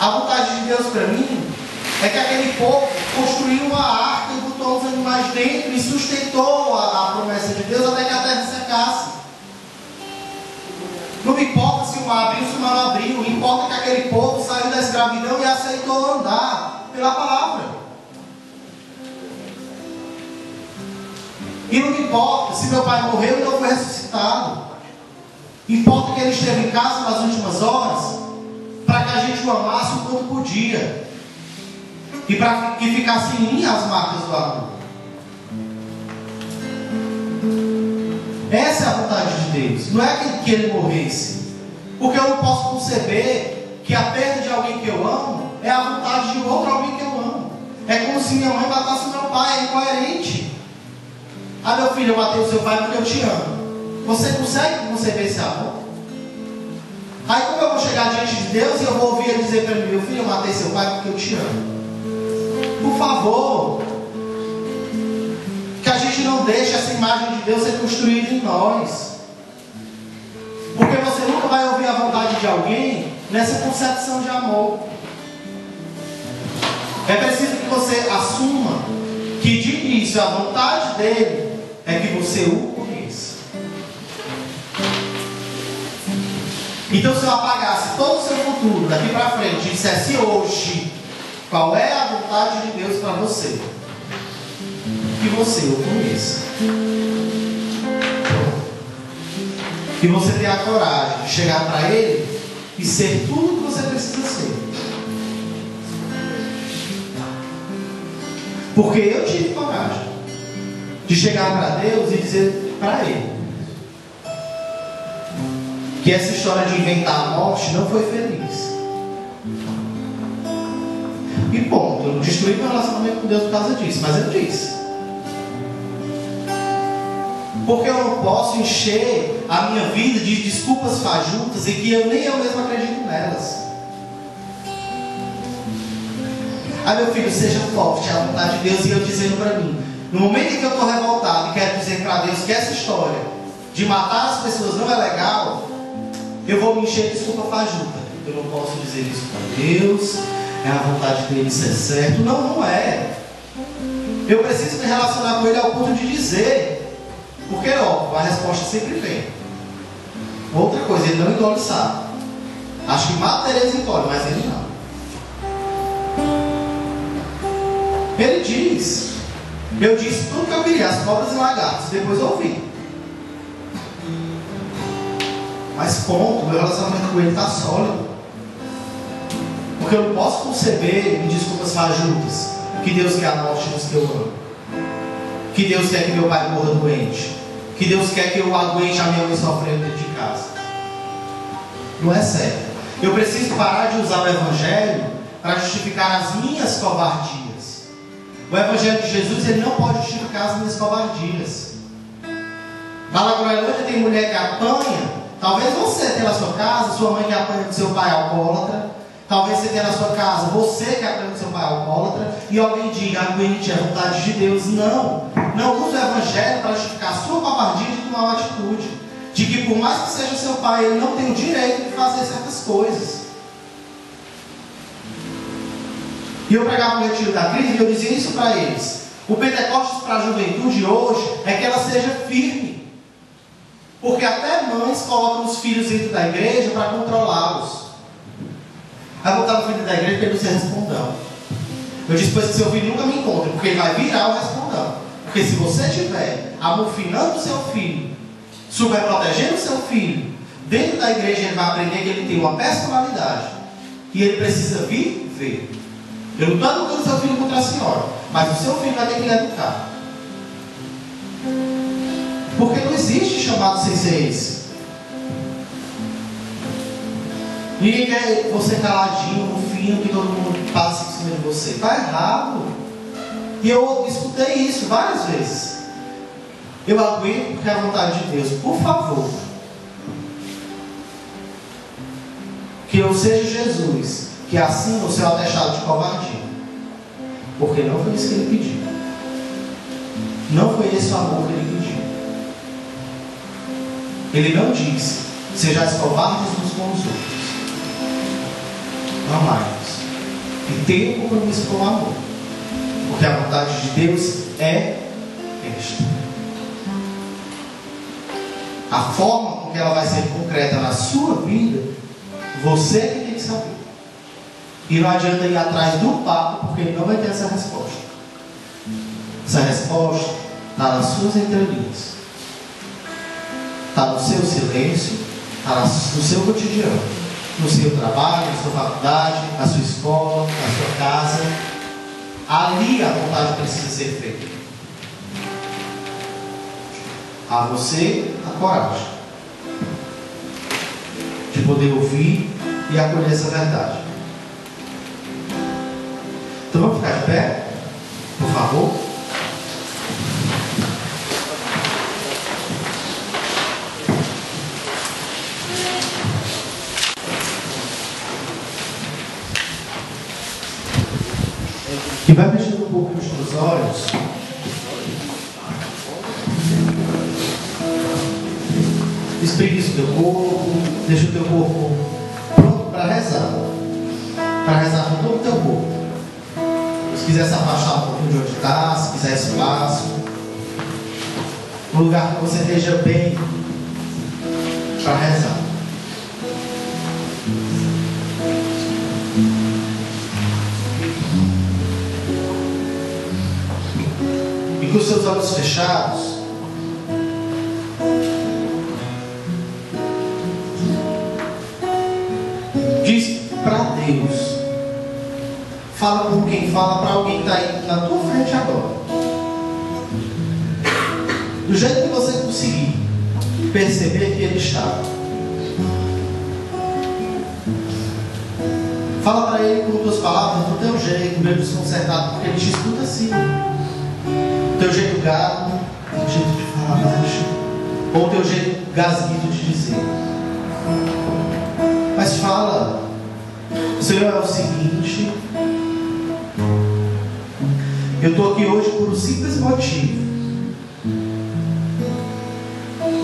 A vontade de Deus para mim é que aquele povo construiu uma arca e botou os animais dentro e sustentou a promessa de Deus até que a terra secasse. Não me importa se o mar abriu, se o mar não abriu. Não importa que aquele povo saiu da escravidão e aceitou andar pela palavra. E não me importa se meu pai morreu e não foi ressuscitado. Importa que ele esteve em casa nas últimas horas para que a gente o amasse o quanto podia. E para que ficasse em mim as marcas do amor. Essa é a vontade de Deus. Não é que ele morresse. Porque eu não posso conceber que a perda de alguém que eu amo é a vontade de outro alguém que eu amo. É como se minha mãe matasse meu pai. É incoerente. Ah, meu filho, eu matei o seu pai porque eu te amo. Você consegue conceber esse amor? Aí como eu vou chegar diante de Deus e eu vou ouvir ele dizer para mim: meu filho, eu matei seu pai porque eu te amo? Por favor, que a gente não deixe essa imagem de Deus ser construída em nós. Porque você nunca vai ouvir a vontade de alguém nessa concepção de amor. É preciso que você assuma que de início a vontade dele é que você o conheça. Então, se eu apagasse todo o seu futuro daqui para frente e dissesse hoje qual é a vontade de Deus para você, que você o conheça. Que você tenha a coragem de chegar para ele e ser tudo o que você precisa ser. Porque eu tive coragem de chegar para Deus e dizer para ele que essa história de inventar a morte não foi feliz. E ponto, eu não destruí meu relacionamento com Deus por causa disso, mas eu disse. Porque eu não posso encher a minha vida de desculpas fajutas e que eu nem eu mesmo acredito nelas. Ah, meu filho, seja forte, é a vontade de Deus. E eu dizendo para mim, no momento em que eu estou revoltado e quero dizer para Deus que essa história de matar as pessoas não é legal, eu vou me encher de desculpa fajuta. Eu não posso dizer isso para Deus, é a vontade dele ser certo. Não, não é. Eu preciso me relacionar com ele ao ponto de dizer. Porque, óbvio, a resposta sempre vem. Outra coisa, ele não engole sapo. Acho que Madre Teresa engole, mas ele não. Ele diz: eu disse tudo que eu queria, as cobras e lagartos, depois eu ouvi. Mas ponto, meu relacionamento com ele está sólido. Porque eu não posso conceber em desculpas fajutas que Deus quer a morte dos que eu amo, que Deus quer que meu pai morra doente, que Deus quer que eu aguente a minha mãe sofrendo dentro de casa. Não é certo. Eu preciso parar de usar o Evangelho para justificar as minhas covardias. O Evangelho de Jesus, ele não pode justificar as minhas covardias. Lá na Groenlândia tem mulher que apanha. Talvez você tenha na sua casa sua mãe que apanha do seu pai alcoólatra. Talvez você tenha na sua casa você que apanha do seu pai alcoólatra. E alguém diga: aguente a vontade de Deus. Não. Não use o Evangelho para justificar a sua covardia de tomar uma atitude de que, por mais que seja seu pai, ele não tem o direito de fazer certas coisas. E eu pregava no retiro da crise e eu dizia isso para eles: o Pentecostes para a juventude hoje é que ela seja firme. Porque até mães colocam os filhos dentro da igreja para controlá-los. Aí botar o filho da igreja para ele ser respondão. Eu disse: pois que seu filho nunca me encontre, porque ele vai virar o respondão. Porque se você estiver amofinando o seu filho, superprotegendo o seu filho, dentro da igreja ele vai aprender que ele tem uma personalidade. E ele precisa viver. Eu não estou educando o seu filho contra a senhora, mas o seu filho vai ter que lhe educar. Porque não existe chamado sem ser esse. Ninguém quer você caladinho, no fim, que todo mundo passa em cima de você. Está errado. E eu escutei isso várias vezes. Eu aguento porque é a vontade de Deus. Por favor, que eu seja Jesus, que assim o Senhor é deixado de covardia. Porque não foi isso que ele pediu. Não foi esse o amor que ele pediu. Ele não disse: sejais covardes uns com os outros. Amai-vos. E tenha um compromisso com o amor. Porque a vontade de Deus é esta. A forma com que ela vai ser concreta na sua vida, você que tem que saber. E não adianta ir atrás do papo, porque ele não vai ter essa resposta. Essa resposta está nas suas entrelinhas. Está no seu silêncio, está no seu cotidiano, no seu trabalho, na sua faculdade, na sua escola, na sua casa. Ali a vontade precisa ser feita. A você a coragem de poder ouvir e acolher essa verdade. Então vamos ficar de pé, por favor. E vai mexendo um pouco nos teus olhos. Espreguiça o teu corpo, deixa o teu corpo pronto para rezar. Para rezar com todo o teu corpo. Se quiser se afastar um pouquinho de onde está, se quiser espaço. Um lugar que você esteja bem para rezar. E com os seus olhos fechados, diz para Deus, fala com quem fala para alguém que está aí na tua frente agora. Do jeito que você conseguir perceber que Ele está. Fala para Ele com tuas palavras, do teu jeito, meio desconcertado, porque Ele te escuta assim. O teu jeito gago, o teu jeito de falar baixo, ou o teu jeito gasguito de dizer. Mas fala, Senhor, é o seguinte, eu estou aqui hoje por um simples motivo.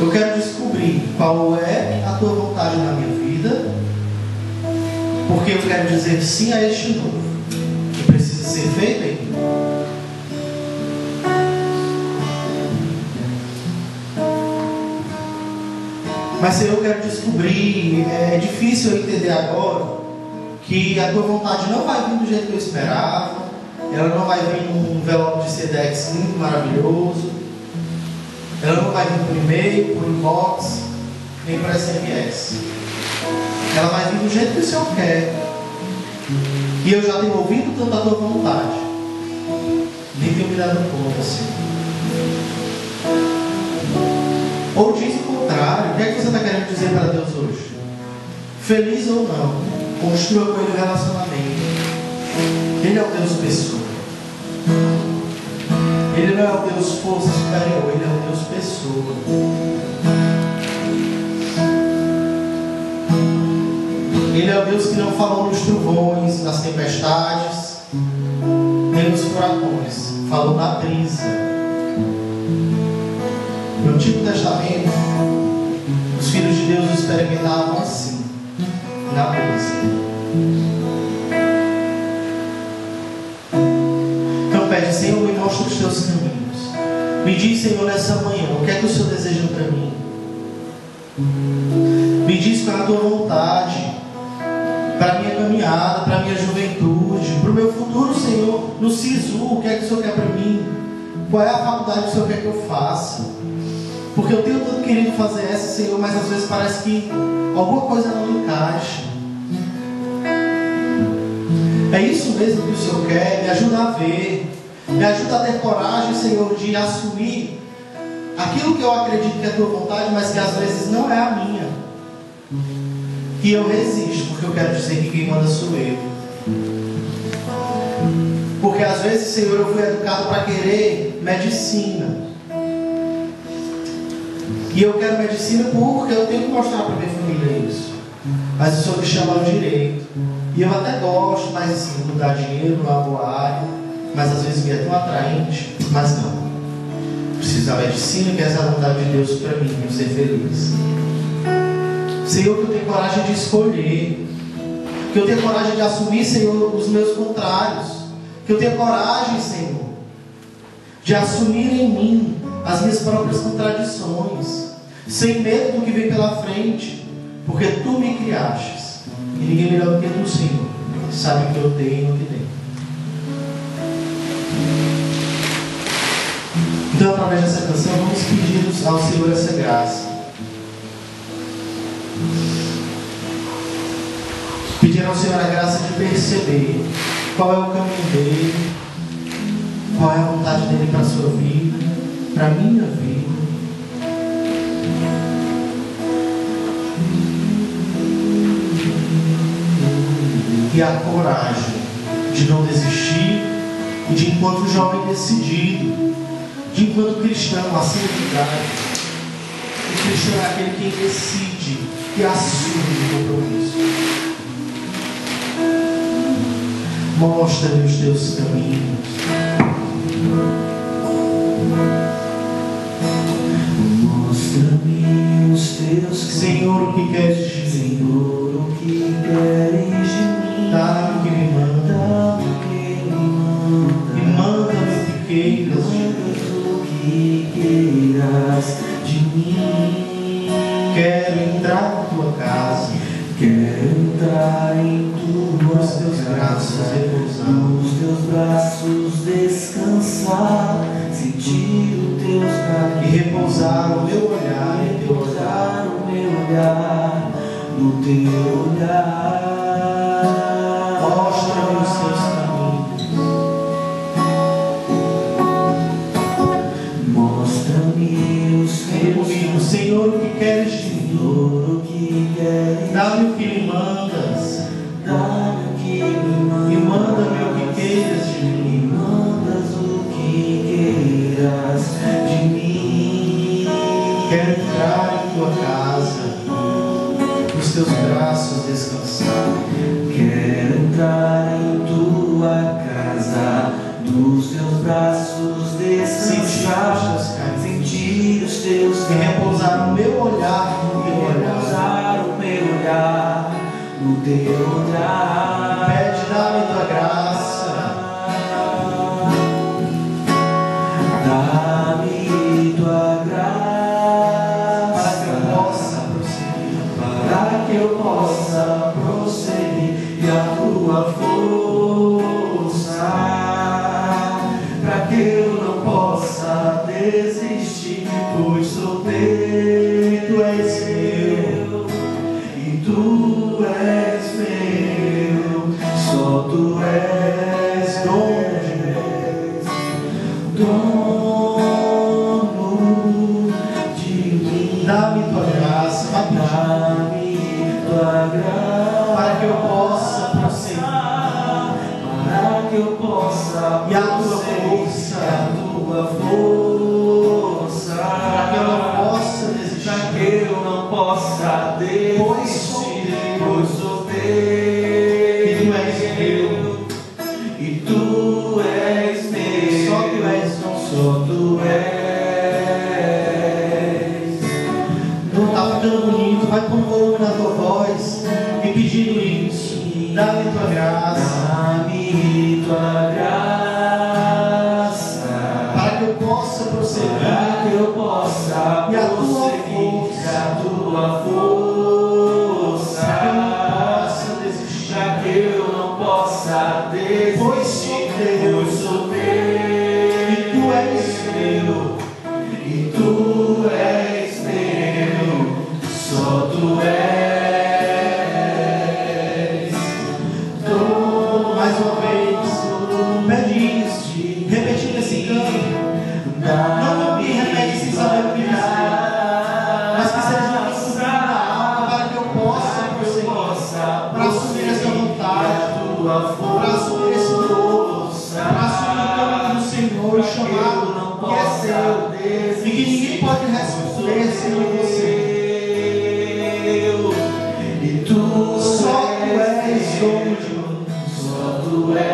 Eu quero descobrir qual é a tua vontade na minha vida, porque eu quero dizer sim a este novo que precisa ser feito em mim. Mas Senhor, eu quero descobrir, é difícil eu entender agora que a tua vontade não vai vir do jeito que eu esperava, ela não vai vir num envelope de Sedex muito maravilhoso, ela não vai vir por e-mail, por inbox, nem por SMS. Ela vai vir do jeito que o Senhor quer. E eu já tenho ouvido tanto a tua vontade, nem tenho me dado conta, Senhor. Ou diz o contrário, o que é que você está querendo dizer para Deus hoje? Feliz ou não, construa com Ele o relacionamento. Ele é o Deus pessoa. Ele não é o Deus força superior, Ele é o Deus pessoa. Ele é o Deus que não falou nos trovões, nas tempestades, nem nos furacões, falou na brisa. No Antigo Testamento, os filhos de Deus experimentavam assim, na brisa. Então pede, Senhor, me mostra os teus caminhos. Me diz, Senhor, nessa manhã, o que é que o Senhor deseja para mim? Me diz qual é a tua vontade para a minha caminhada, para a minha juventude, para o meu futuro, Senhor, no SISU, o que é que o Senhor quer para mim? Qual é a faculdade que o Senhor quer que eu faça? Porque eu tenho tanto querido fazer essa, Senhor, mas às vezes parece que alguma coisa não encaixa. É isso mesmo que o Senhor quer? Me ajuda a ver, me ajuda a ter coragem, Senhor, de assumir aquilo que eu acredito que é a tua vontade, mas que às vezes não é a minha. E eu resisto, porque eu quero dizer que quem manda sou eu. Porque às vezes, Senhor, eu fui educado para querer medicina. E eu quero medicina porque eu tenho que mostrar para minha família isso. Mas o Senhor me chama ao direito. E eu até gosto, mas assim, não dá dinheiro, não é uma boa área. Mas às vezes me é tão atraente. Mas não. Preciso da medicina, que essa é a vontade de Deus para mim, eu ser feliz. Senhor, que eu tenho coragem de escolher. Que eu tenho coragem de assumir, Senhor, os meus contrários. Que eu tenho coragem, Senhor, de assumir em mim as minhas próprias contradições, sem medo do que vem pela frente, porque Tu me criastes, e ninguém melhor do que Tu, Senhor, sabe o que eu tenho e o que tenho. Então, através dessa canção, vamos pedir ao Senhor essa graça. Pedir ao Senhor a graça de perceber qual é o caminho dEle, qual é a vontade dEle para a sua vida, para a minha vida. E a coragem de não desistir e de, enquanto jovem decidido, de enquanto cristão acima de idade, o cristão é aquele que decide e assume o compromisso. Mostra-me os teus caminhos. digas de mim. O que queiras de mim. Quero entrar na tua casa, Quero entrar em nos teus braços repousar, nos teus braços descansar, sentir os teus e caminhos, repousar o meu olhar em teu olhar. repousar o meu olhar no teu olhar. Mostra-me os teus caminhos. Mostra-me os Vem comigo, teus Senhor, o que queres de mim? Senhor, o que queres? Dá-me o que me mandas, Dá-me o que e me manda-me o que queiras de E mim. mandas o que queiras de mim. Quero entrar em tua casa, nos teus braços descansar. Quero entrar em tua casa, nos teus braços descansar, sentir os teus E repousar o meu olhar no teu olhar. repousar o meu olhar no teu olhar. Pede, dá-me tua graça, dá-me tua para que eu possa prosseguir. para que eu possa prosseguir e a tua força, para que eu não possa desistir, pois sou teu. Tu és meu, E tu és meu, só tu és dono de mim. dá-me tua graça, vai pedir, Dá-me tua graça, para que eu possa prosseguir. para que eu possa E a tua prosseguir, força, e a tua força, para que eu não possa desistir. para que eu não possa desistir, pois sou teu. E tu és meu, E tu és meu, só tu és só tu és. Tá ficando bonito, vai pôr um volume na tua voz e pedindo isso. Dá-me tua graça, Dá-me tua graça, para que eu possa prosseguir. para que eu possa E a tua prosseguir, força, a tua força, para que eu não possa desistir. para que eu não possa desistir, Pois sou teu. pois sou teu. E tu és meu, E tu és meu, só tu és dono. mais uma vez, pede isso, repetindo esse canto. Não me repete sem saber o que dizer, mas que seja isso na alma, para que eu possa prosseguir, para assumir essa vontade, para assumir esse dor, para assumir o caminho do Senhor, o chamado que é seu, e que ninguém pode responder senão você. E tu Só tu és dono de mim. só tu és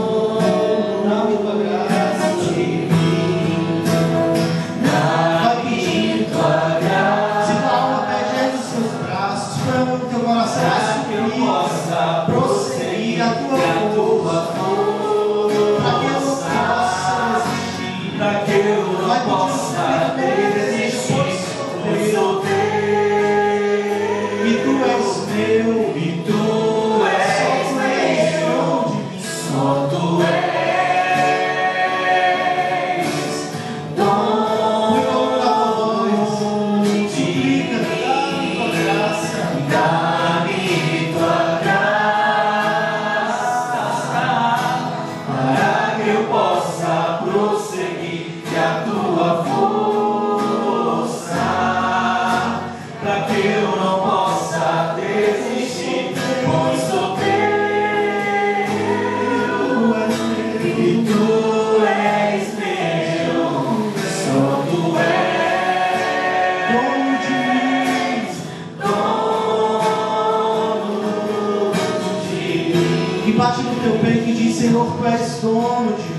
Dá-me tua graça, de mim. vai pedir. Tua graça, Se tua alma pede, ergue os seus braços, clama no teu coração, para que eu assumir, possa prosseguir a tua força, para que eu não possa resistir, para que eu não possa desistir, pois sou teu. e tu és meu, E tu és meu, só tu és cuidou da voz, dono de suplica, dá-me tua mim. graça, Dá-me tua graça, para que eu possa prosseguir, e a tua força, para que eu não possa desistir, pois sou teu. E tu és meu, só tu és dono de mim, dono de mim. e bate no teu peito e diz: Senhor, tu és dono de mim.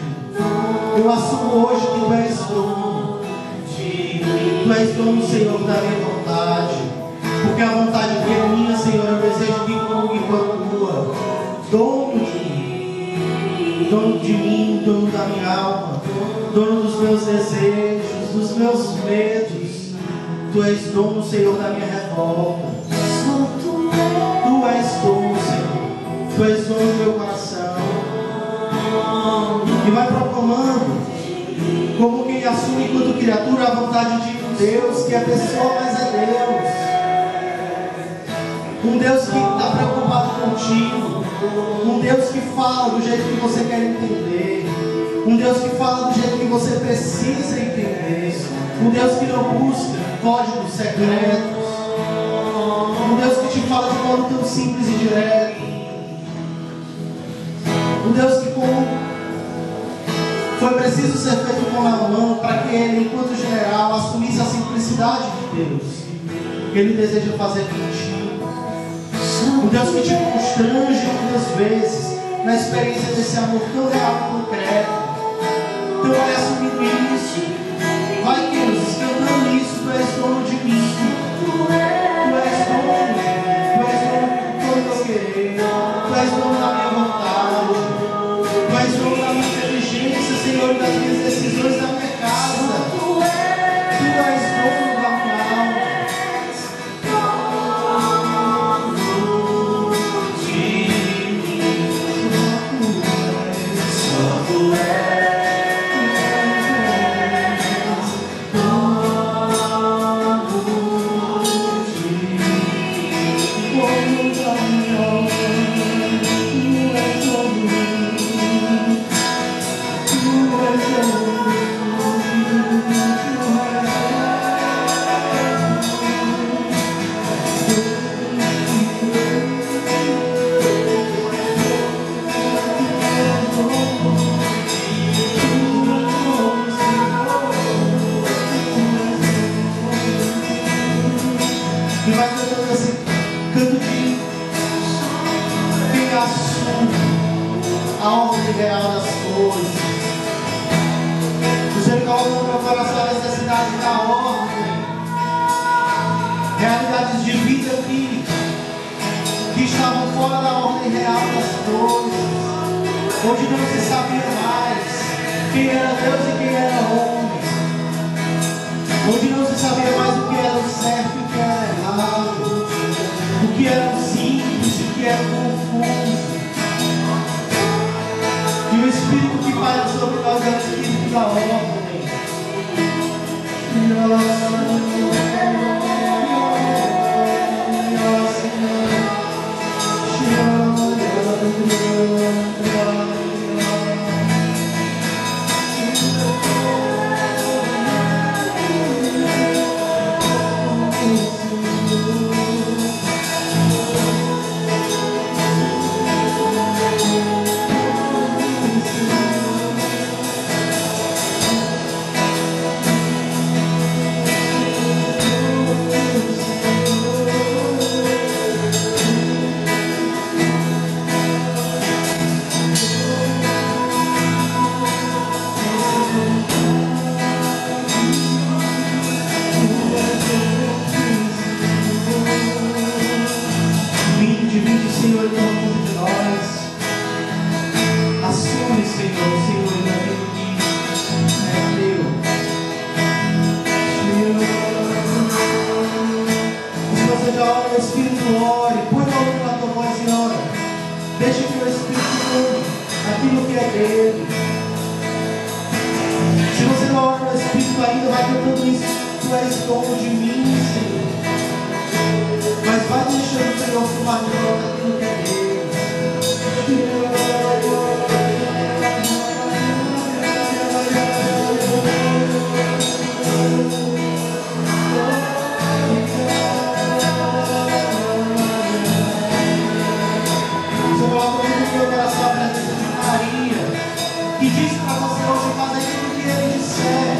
Eu assumo hoje que tu és dono. Tu és dono, Senhor, da minha vontade. Porque a vontade que é minha, Senhor, eu desejo que comigo com a tua. dono de mim, dono da minha alma, dono dos meus desejos, dos meus medos. Tu és dono, Senhor, da minha revolta. Tu és dono, Senhor. Tu és dono do meu coração. E vai proclamando, como quem assume enquanto criatura a vontade de Deus, que é pessoa, mas é Deus. Um Deus que está preocupado contigo. Um Deus que fala do jeito que você quer entender. Um Deus que fala do jeito que você precisa entender. Um Deus que não busca códigos secretos. Um Deus que te fala de modo tão simples e direto. Um Deus que, como foi preciso ser feito com a mão para que ele, enquanto general, assumisse a simplicidade de Deus, ele deseja fazer contigo. Um Deus que te constrange muitas vezes na experiência desse amor tão real e concreto. Então vai assumindo isso. Vai, Deus, cantando isso. Tu és dono de mim. Tu és dono. Tu és dono de todo o meu querer. Tu és dono da minha vontade. Tu és dono da minha inteligência, Senhor, das minhas decisões da minha casa. Tu és dono da minha alma. E vai cantando esse canto de quem assume a ordem real das coisas. O Senhor coloca no meu coração a necessidade da ordem. Realidades de vida que estavam fora da ordem real das coisas. Onde não se sabia mais quem era Deus e quem era homem. Onde não se sabia mais o que era o certo e o que era errado, o que era simples e o que era confuso. E o Espírito que paira sobre nós é o Espírito da ordem. Senhor, em nome de nós, assume, Senhor, Senhor, em nome de é teu. Se você já ora, o Espírito ore, põe a mão na tua voz e ora. Deixa que o Espírito ore aquilo que é dele. Se você não ora no Espírito ainda, vai cantando isso. Tu és dono de mim, Senhor. Mas vai deixando o Senhor tomar de volta aquilo que é dele. Você coloca no meu coração a presença de Maria, que diz para você hoje fazer aquilo que ele disser.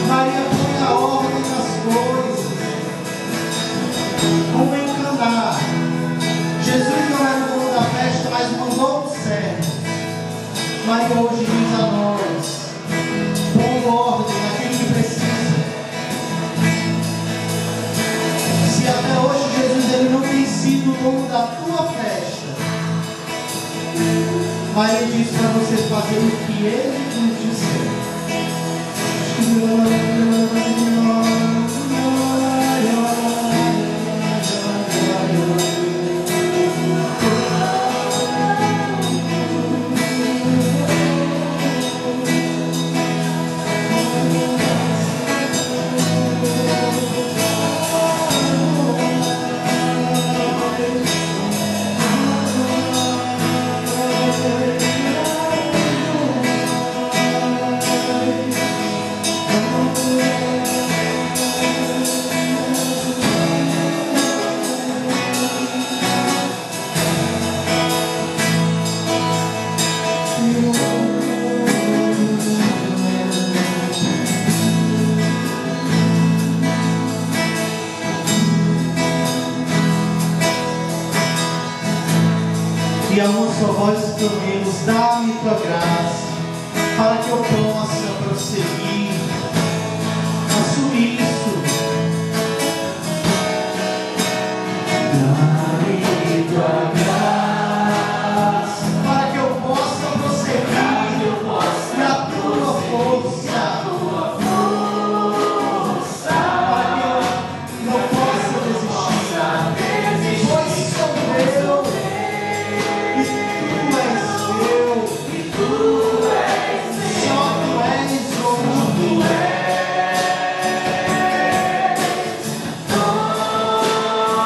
Maria põe a ordem nas coisas. Como encantar. Mas Ele diz para você fazer o que Ele nos disser. E a uma só voz clamemos: dá-me tua graça, para que eu possa prosseguir. Assumir isso. Dá-me tua graça, Para que eu possa prosseguir na tua força. Para que eu não possa desistir. Pois sou eu. E tu és meu. Só tu és o mundo.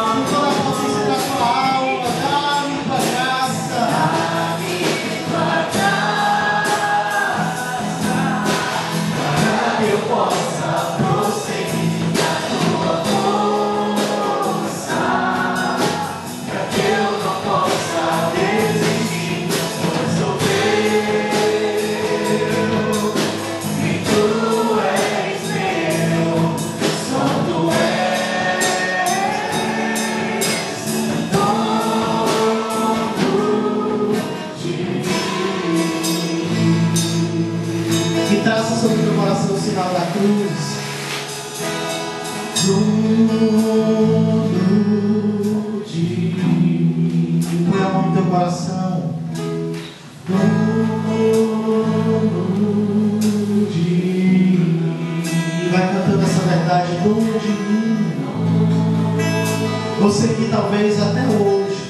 Com toda a potência da tua alma, dá-me tua graça. para que eu possa prosseguir na tua força, para que eu não possa desistir, pois sou teu, e tu és meu, só tu és dono de E traça sobre o teu coração o sinal da cruz. Dono de mim. Põe a mão no teu coração. Dono de mim. E vai cantando essa verdade. Dono de mim. Você que talvez até hoje,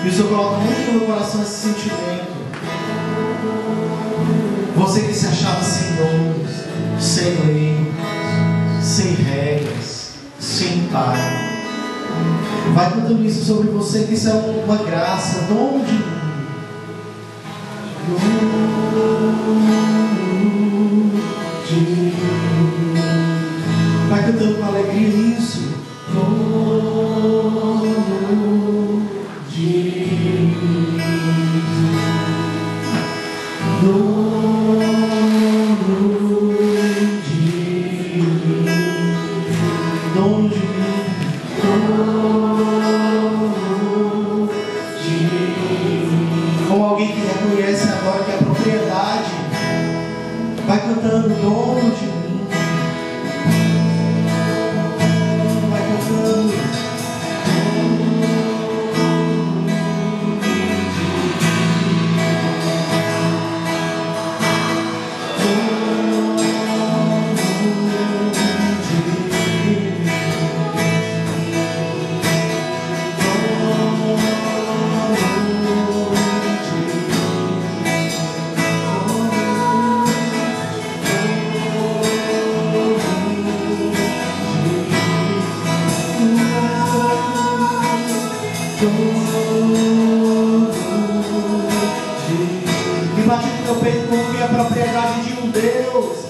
e o Senhor coloca muito no meu coração esse sentimento. Você que se achava sem dons, sem lei, sem regras, sem pai. Vai cantando isso sobre você, que isso é uma graça, dono de mim. Dono de mim. Vai cantando com alegria isso. Dono de mim. Dono de mim, como alguém que reconhece agora que a propriedade vai cantando dono de mim, vai cantando. E bate no meu peito como que a propriedade de um Deus.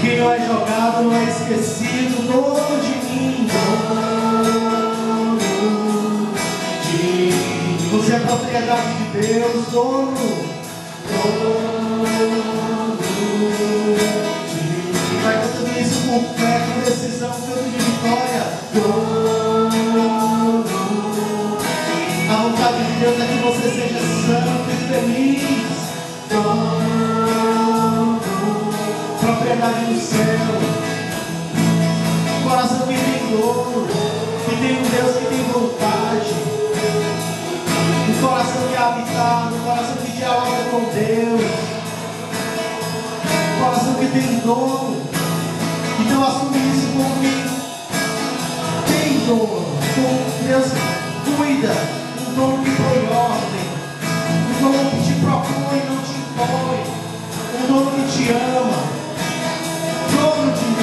Que não é jogado, não é esquecido. Dono de mim. Você é propriedade de Deus. Dono. Vai cantando isso com fé, com decisão, canto de vitória. A vontade de Deus é que você seja santo e feliz. Propriedade do céu. Coração que tem dono, que tem um Deus que tem vontade. habitar, um coração que dialoga com Deus, um coração que tem dono. Então assume isso comigo. Tem dono. Deus cuida. Um dono que põe ordem. Um dono que te propõe, não te impõe. Um dono que te ama. Dono de mim.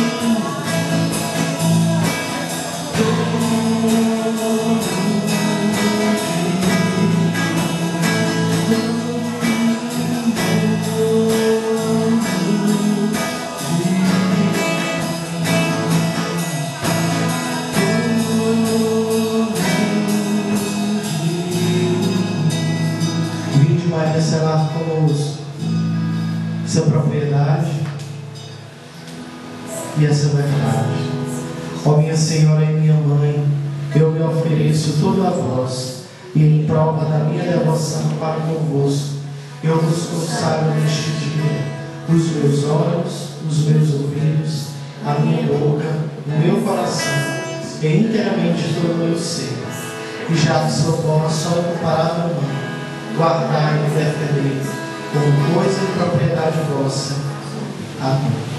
Vai receber conosco essa propriedade e essa verdade. Ó minha Senhora e minha Mãe, eu me ofereço tudo a vós, e em prova da minha devoção para convosco, eu vos consagro neste dia os meus olhos, os meus ouvidos, a minha boca, o meu coração, e inteiramente todo o meu ser. E já que sou vós, só incomparável Mãe, guardai e defendei como coisa e propriedade vossa. Amém.